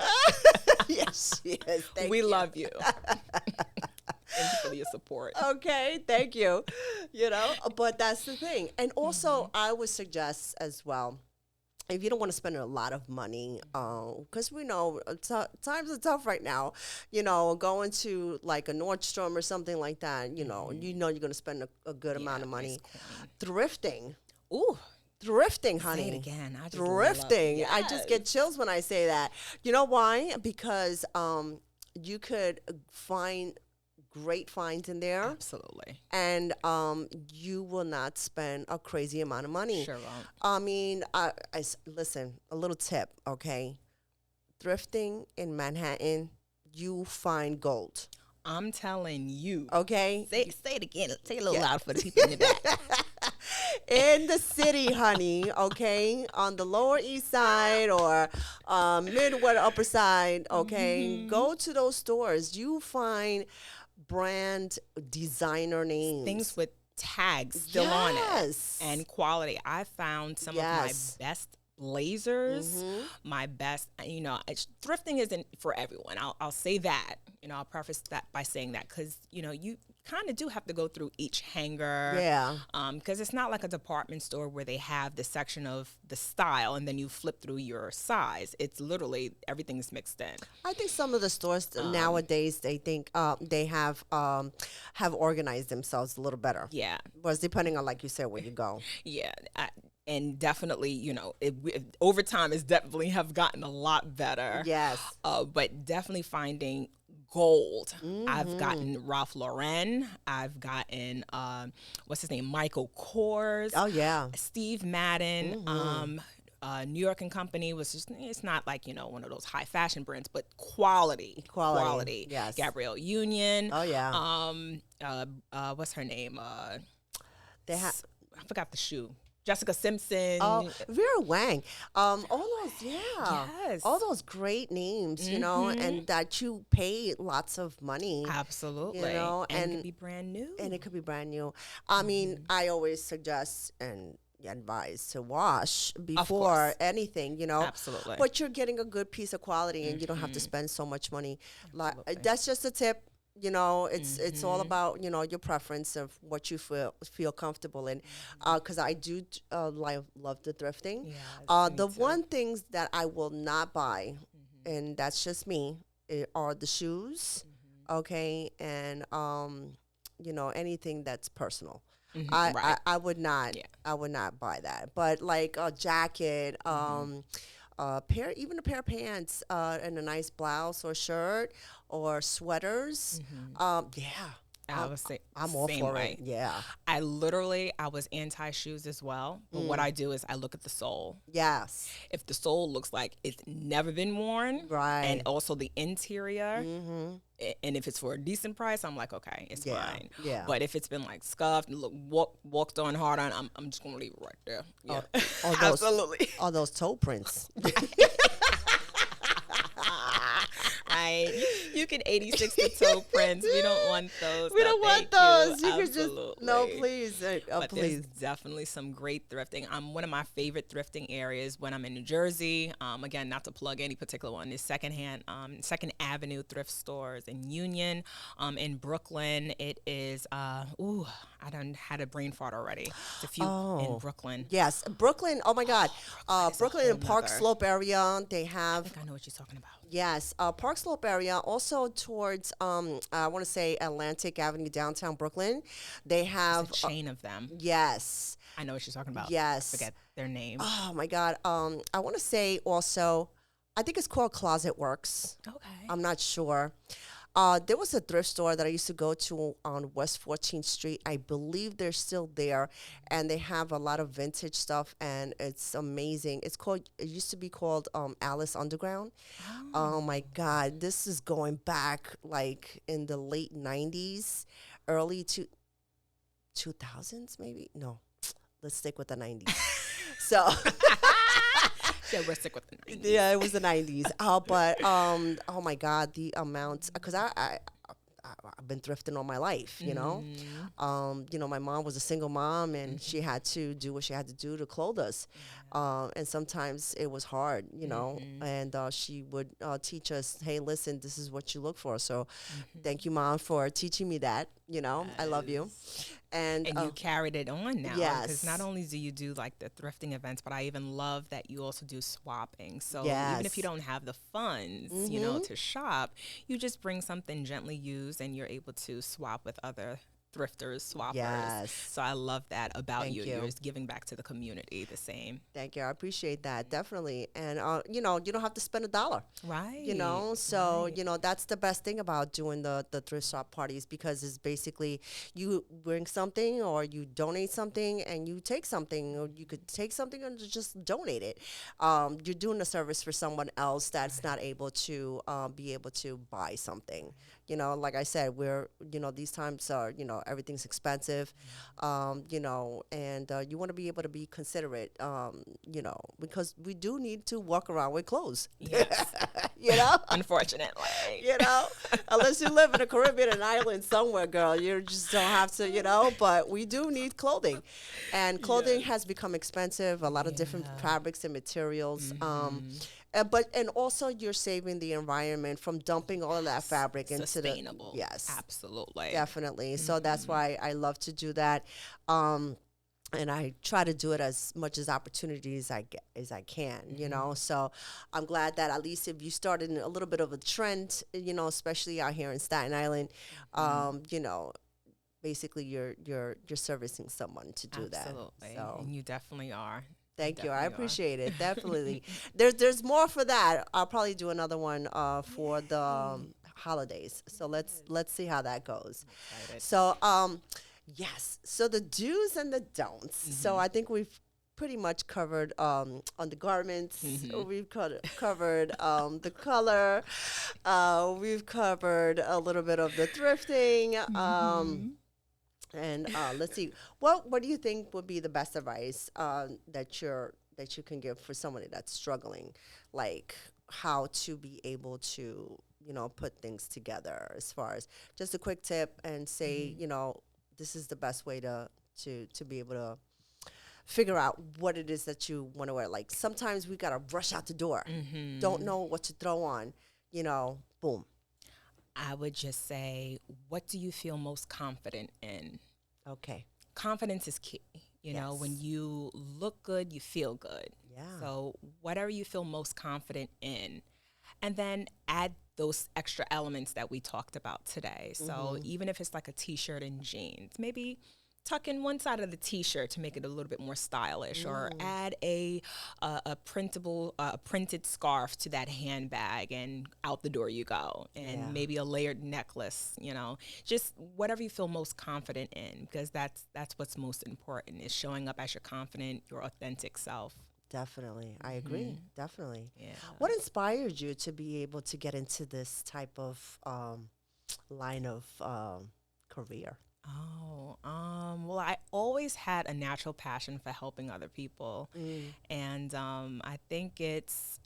Yes, she is. Thank We you. love you. Thank you for your support. Okay, thank you. But that's the thing. And also, I would suggest as well, if you don't want to spend a lot of money, because we know times are tough right now, going to like a Nordstrom or something like that, you're going to spend a good amount of money. Thrifting. Ooh. Thrifting, honey. Say it again. I just Thrifting. love- I just get chills when I say that. You know why? Because you could find great finds in there. Absolutely. And you will not spend a crazy amount of money. Sure won't. I mean, listen, a little tip, okay? Thrifting in Manhattan, you find gold. I'm telling you. Okay? Say it again. Say it a little louder for the people in the back. In the city, honey, okay? On the Lower East Side or Midwest Upper Side, okay? Go to those stores. You find brand designer names. Things with tags still on it. Yes. And quality. I found some of my Yes. best blazers, my best, thrifting isn't for everyone. I'll say that. I'll preface that by saying that because, you kind of do have to go through each hanger. Yeah. Because it's not like a department store where they have the section of the style and then you flip through your size. It's literally everything is mixed in. I think some of the stores nowadays, they think they have organized themselves a little better. Yeah. But depending on, like you said, where you go. Yeah. And definitely, over time, it's definitely have gotten a lot better. Yes. But definitely finding gold. I've gotten Ralph Lauren. I've gotten, what's his name? Michael Kors. Oh, yeah. Steve Madden. New York and Company was just, it's not like, one of those high fashion brands, but quality. Quality, yes. Gabrielle Union. Oh, yeah. What's her name? They have. I forgot the shoe. Jessica Simpson. Oh, Vera Wang. All those, yeah. Yes. All those great names, and that you pay lots of money. Absolutely. And it could be brand new. And it could be brand new. I mean, I always suggest and advise to wash before anything, Absolutely. But you're getting a good piece of quality and you don't have to spend so much money. That's just a tip. It's all about your preference of what you feel comfortable in. Because I do love the thrifting. Yes, me The too. one things that I will not buy, and that's just me, are the shoes, okay, and anything that's personal. Right. I would not Yeah. buy that. But like a jacket, even a pair of pants, and a nice blouse or shirt or sweaters. Yeah, I I'm was I'm all same for it. way. Yeah. I was anti shoes as well. But what Mm. I do is I look at the sole. Yes. If the sole looks like it's never been worn, and Right. also the interior, Mm-hmm. and if it's for a decent price, I'm like, okay, it's Yeah. fine. Yeah. But if it's been like scuffed, walked on hard on, I'm just gonna leave it right there. Yeah, Oh, all those absolutely. all those toe prints. Right. You can 86 the toe prints. We don't want those. We No, don't want thank you. those. You could just no, Absolutely. please, But there's please. definitely some great thrifting. One of my favorite thrifting areas when I'm in New Jersey. Again, not to plug any particular one, is Second Avenue thrift stores in Union. In Brooklyn, it is. I done had a brain fart already. It's a few in Oh, Brooklyn. yes, Brooklyn. Oh my God, Brooklyn is a Brooklyn whole and Park nother. Slope area. They I have think I know what you're talking about. yes, Park Slope area. Also towards I want to say Atlantic Avenue, downtown Brooklyn. They It's a have chain of them. yes, I know what you're talking about. I yes. forget their name. Oh my God. I want to say also, I think it's called Closet Works. Okay. I'm not sure. There was a thrift store that I used to go to on West 14th Street. I believe they're still there, and they have a lot of vintage stuff, and it's amazing. It used to be called Alice Underground. Oh my God, this is going back like in the late 90s, early 2000s, maybe? No, let's stick with the 90s. So. Yeah, we're sick with the 90s. Yeah, it was the 90s. But oh my God, the amount because I've been thrifting all my life, you know. My mom was a single mom, and she had to do what she had to do to clothe us. And sometimes it was hard, and she would teach us, hey, listen, this is what you look for. So thank you, Mom, for teaching me that. I love you. And And you carried it on now. Because yes. not only do you do like the thrifting events, but I even love that you also do swapping. So even if you Yes. don't have the funds, to shop, you just bring something gently used and you're able to swap with other thrifters, swappers. Yes. So I love that about Thank you. you. You're just giving back to the community the same. Thank you. I appreciate that. Definitely. And, you don't have to spend $1. Right. So Right. that's the best thing about doing the thrift shop parties, because it's basically you bring something or you donate something and you take something, or you could take something and just donate it. You're doing a service for someone else that's not able to be able to buy something. Like I said, these times are, everything's expensive, and you want to be able to be considerate, because we do need to walk around with clothes. Yes. you know Unfortunately. you know unless you live in the Caribbean, an island somewhere, girl, you just don't have to, but we do need clothing, and clothing has become expensive, a lot of different Yeah. fabrics and materials. And also you're saving the environment from dumping all of that fabric into the Sustainable. yes, Absolutely. definitely. So that's why I love to do that. And I try to do it as much as opportunities I get as I can, So I'm glad that at least if you started a little bit of a trend, especially out here in Staten Island, basically you're servicing someone to do that. Absolutely. So And you definitely are. thank you. I Definitely are. appreciate it. Definitely. There's more for that. I'll probably do another one for the holidays. So let's see how that goes. Excited. So yes. So the do's and the don'ts. So I think we've pretty much covered on the garments. We've covered the color. We've covered a little bit of the thrifting. And let's see, what do you think would be the best advice that you can give for somebody that's struggling, like how to be able to put things together, as far as just a quick tip and say this is the best way to be able to figure out what it is that you want to wear. Like sometimes we gotta rush out the door, don't know what to throw on, boom. I would just say, what do you feel most confident in? Okay. Confidence is key. You know, when Yes. you look good, you feel good. Yeah. So whatever you feel most confident in, and then add those extra elements that we talked about today. So Mm-hmm. even if it's like a t-shirt and jeans, maybe tuck in one side of the t-shirt to make it a little bit more stylish, or Mm. add a printable printed scarf to that handbag, and out the door you go. And Yeah. maybe a layered necklace, you know, just whatever you feel most confident in, because that's what's most important, is showing up as your confident, your authentic self. Definitely. I agree. Definitely. Yeah. What inspired you to be able to get into this type of line of career? Well, I always had a natural passion for helping other people. Mm. And I think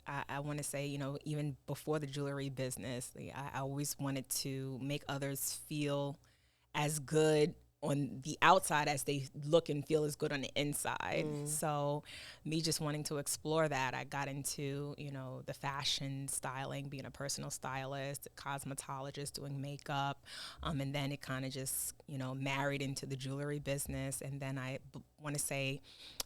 I want to say, you know, even before the jewelry business, I always wanted to make others feel as good on the outside as they look and feel as good on the inside. Mm. So me just wanting to explore that, I got into, you know, the fashion styling, being a personal stylist, a cosmetologist, doing makeup. And then it kind of just, you know, married into the jewelry business. And then I want to say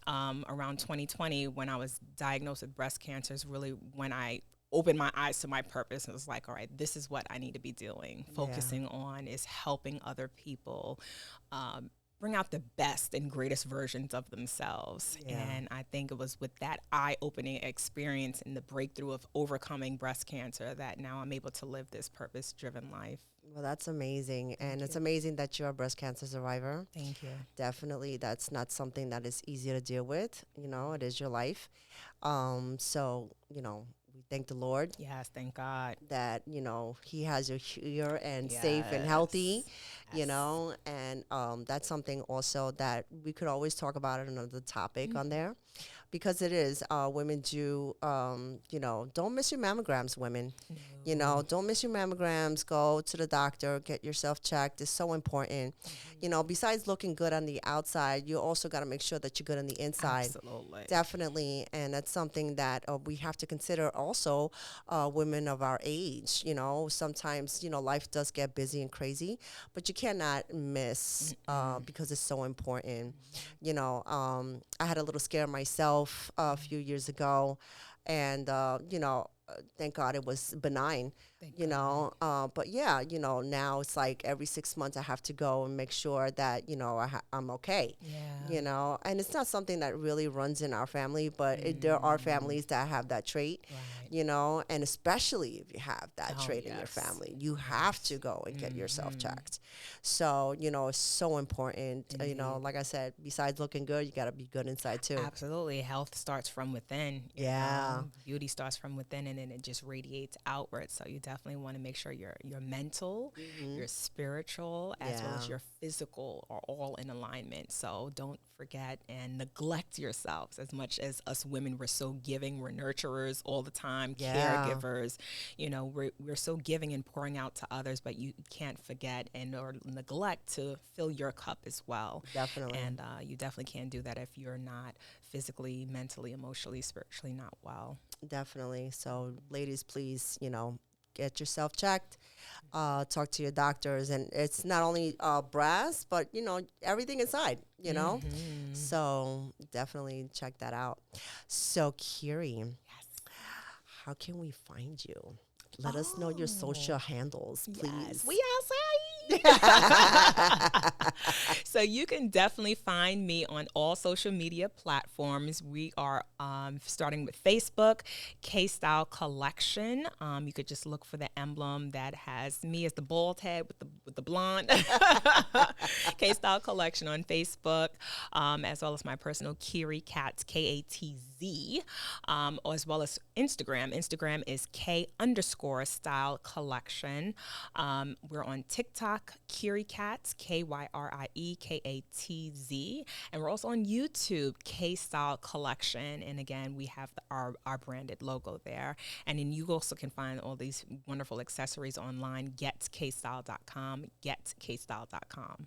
around 2020, when I was diagnosed with breast cancer, is really when I opened my eyes to my purpose and was like, all right, this is what I need to be doing. Yeah. Focusing on is helping other people um, bring out the best and greatest versions of themselves. Yeah. And I think it was with that eye-opening experience and the breakthrough of overcoming breast cancer that now I'm able to live this purpose-driven life. Well, that's amazing. And it's you. amazing that you're a breast cancer survivor. Thank you. Definitely, that's not something that is easy to deal with. You know, it is your life. So, you know, we thank the Lord Yes, thank God. that, you know, He has you here and safe and healthy, Yes. you Yes. know, and that's something also that we could always talk about it another topic on there, because it is, women do, you know, don't miss your mammograms, women. You know, don't miss your mammograms. Go to the doctor, get yourself checked. It's so important. You know, besides looking good on the outside, you also got to make sure that you're good on the inside. Absolutely. Definitely. And that's something that we have to consider also, women of our age. You know, sometimes, you know, life does get busy and crazy, but you cannot miss because it's so important. You know, I had a little scare myself a few years ago, and, you know, thank God it was benign, Thank you God. know. But yeah, you know, now it's like every 6 months I have to go and make sure that, you know, I'm okay, Yeah. you know. And it's not something that really runs in our family, but there are families that have that trait, Right. you know, and especially if you have that Oh, trait in your yes. family, you have to go and get yourself checked. So, you know, it's so important, you know, Indeed. like I said, besides looking good, you got to be good inside too. Absolutely. Health starts from within. You Yeah. know? Beauty starts from within, and then it just radiates outward. So you definitely want to make sure your mental, your spiritual, as well as Yeah. your physical are all in alignment. So don't forget and neglect yourselves. As much as us women, we're so giving, we're nurturers all the time, Yeah. caregivers. You know, we're so giving and pouring out to others, but you can't forget and or neglect to fill your cup as well. Definitely. And you definitely can't do that if you're not physically, mentally, emotionally, spiritually not well. Definitely. So, ladies, please, you know, get yourself checked. Talk to your doctors, and it's not only breast, but you know, everything inside. You know, so definitely check that out. So, Kyrie, Yes. how can we find you? Let us know your social handles, Yes, please. we outside. So you can definitely find me on all social media platforms. We are starting with Facebook, K-Style Collection. You could just look for the emblem that has me as the bald head with the blonde. K-Style Collection on Facebook, as well as my personal Kyrie Katz, Katz, as well as Instagram. Instagram is K_style collection. We're on TikTok, Kyrie Katz, KYRIEKATZ. And we're also on YouTube, K-Style Collection. And again, we have our branded logo there. And then you also can find all these wonderful accessories online, getksstyle.com, getksstyle.com.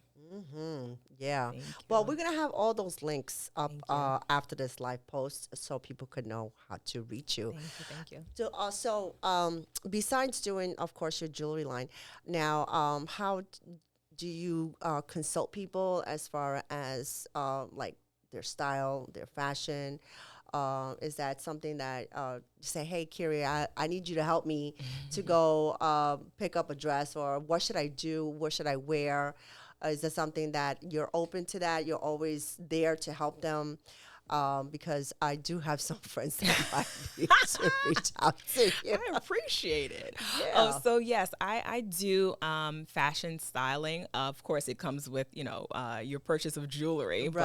Yeah. Thank Well, you. we're gonna have all those links up Thank you. after this live post, so people could know how to reach you. Thank you. Thank you. So also, besides doing, of course, your jewelry line, now, how do you consult people as far as like their style, their fashion? Is that something that you say, hey, Kyrie, I need you to help me to go pick up a dress, or what should I do? What should I wear? Is that something that you're open to that? You're always there to help them? Because I do have some friends that might need to reach out to you. I appreciate it. Oh, Yeah. so yes, I do fashion styling. Of course, it comes with, your purchase of jewelry, but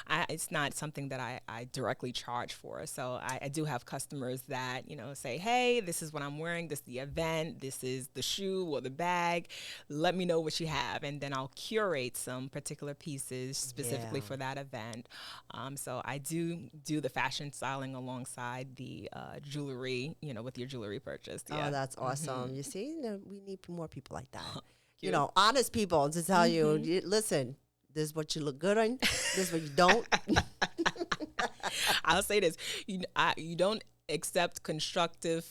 Right. it's not something that I directly charge for. So I do have customers that, say, hey, this is what I'm wearing. This is the event. This is the shoe or the bag. Let me know what you have. And then I'll curate some particular pieces specifically Yeah. for that event. So I do the fashion styling alongside the jewelry, with your jewelry purchase. Oh, Yeah. that's awesome. You see, we need more people like that. You. Honest people to tell you, listen, this is what you look good on, this is what you don't. I'll say this: you don't accept constructive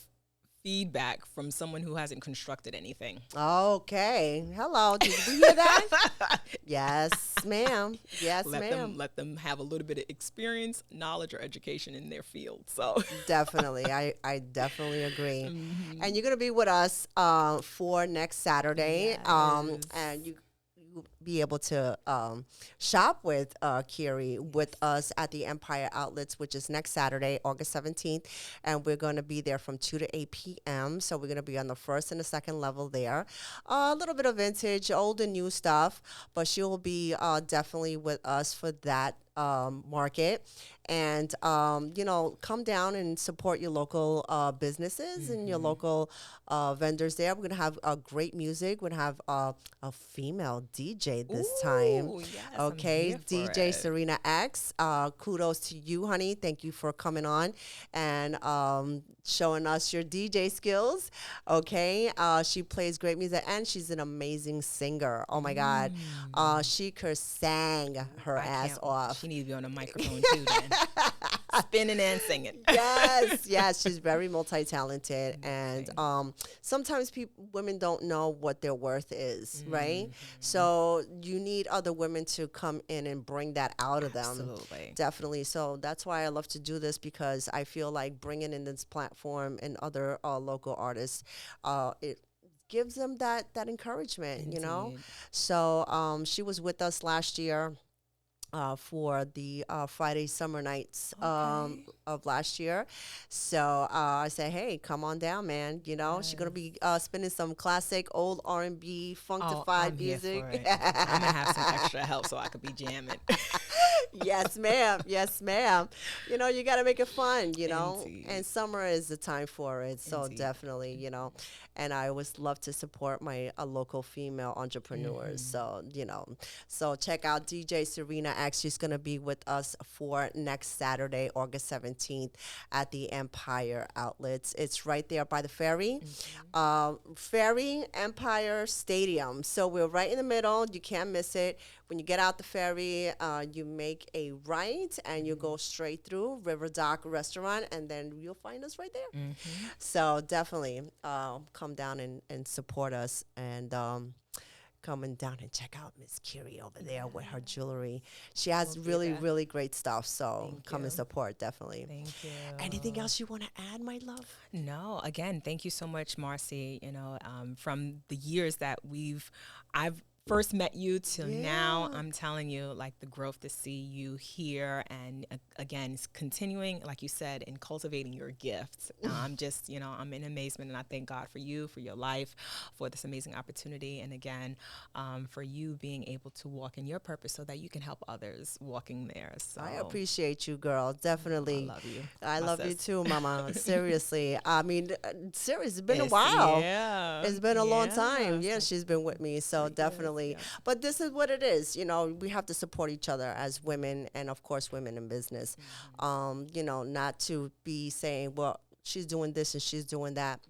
feedback from someone who hasn't constructed anything. Okay. Hello. Did we hear that? Yes, ma'am. Yes, Let ma'am. them have a little bit of experience, knowledge, or education in their field. So Definitely. I definitely agree. And you're going to be with us for next Saturday. And you'll be able to shop with Kyrie with us at the Empire Outlets, which is next Saturday, August 17th. And we're going to be there from 2 to 8 p.m. So we're going to be on the first and the second level there. A little bit of vintage, old and new stuff, but she'll be definitely with us for that market. And come down and support your local businesses and your local vendors there. We're gonna have great music. We're gonna have a female DJ this time. ooh, yes, I'm Okay, here for DJ it. Serena X. Kudos to you, honey. Thank you for coming on and showing us your DJ skills. Okay, she plays great music and she's an amazing singer. Oh my God, she could sang her I ass can't. off. She needs to be on a microphone too. Then spinning and singing. Yes, yes, she's very multi-talented, and Amazing. sometimes women don't know what their worth is, right? Mhm. So you need other women to come in and bring that out of them, Absolutely. definitely. So that's why I love to do this, because I feel like bringing in this platform and other local artists, it gives them that encouragement, you know. Indeed. So she was with us last year for the Friday summer nights Okay. of last year. So I said, hey, come on down, man. She's going to be spinning some classic old R&B, Oh, funkified I'm here for music. it. I'm gonna have some extra help so I could be jamming. Yes, ma'am. Yes, ma'am. You got to make it fun, and Indeed. summer is the time for it. So Indeed. definitely, and I always love to support my local female entrepreneurs. Mhm. So check out DJ Serena X. She's going to be with us for next Saturday, August 17th at the Empire Outlets. It's right there by the ferry. Ferry Empire Stadium. So we're right in the middle. You can't miss it. When you get out the ferry, you make a right and you go straight through River Dock Restaurant, and then you'll find us right there. Mhm. So definitely come down and support us, and coming down and check out Miss Curie over there with her jewelry. She has We'll be really, there. really great stuff. So Thank come and you. support, definitely. Thank you. Anything else you want to add, my love? No, again, thank you so much, Marcy. From the years that I've first met you till now, Yeah. I'm telling you, like the growth to see you here, and again, it's continuing, like you said, in cultivating your gifts. I'm just, I'm in amazement, and I thank God for you, for your life, for this amazing opportunity, and again, for you being able to walk in your purpose so that you can help others walking there. So I appreciate you, girl. I Definitely. love you. I My love you sis. too, Mama. Seriously. I mean, seriously, it's been a It's, while. yeah, It's been a long time. it's Yeah, like she's been with me. So 3 years. definitely. Yes. But this is what it is. We have to support each other as women, and of course, women in business. Not to be saying, well, she's doing this and she's doing that.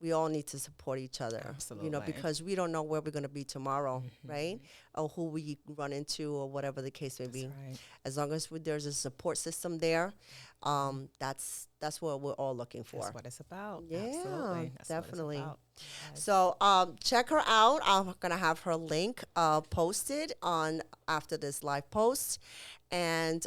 We all need to support each other, Absolutely. because we don't know where we're going to be tomorrow, right? or who we run into or whatever the case may That's be. right. As long as there's a support system there, that's what we're all looking That's for. what it's about. Yeah, Absolutely. That's what it's definitely. about. Yes. So check her out. I'm gonna have her link posted on after this live post. And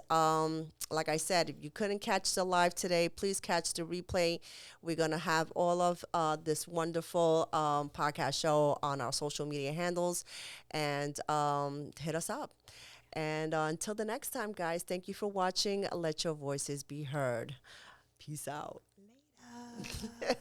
like I said, if you couldn't catch the live today, please catch the replay. We're gonna have all of this wonderful podcast show on our social media handles, and hit us up. And until the next time, guys, thank you for watching. Let your voices be heard. Peace out. Later.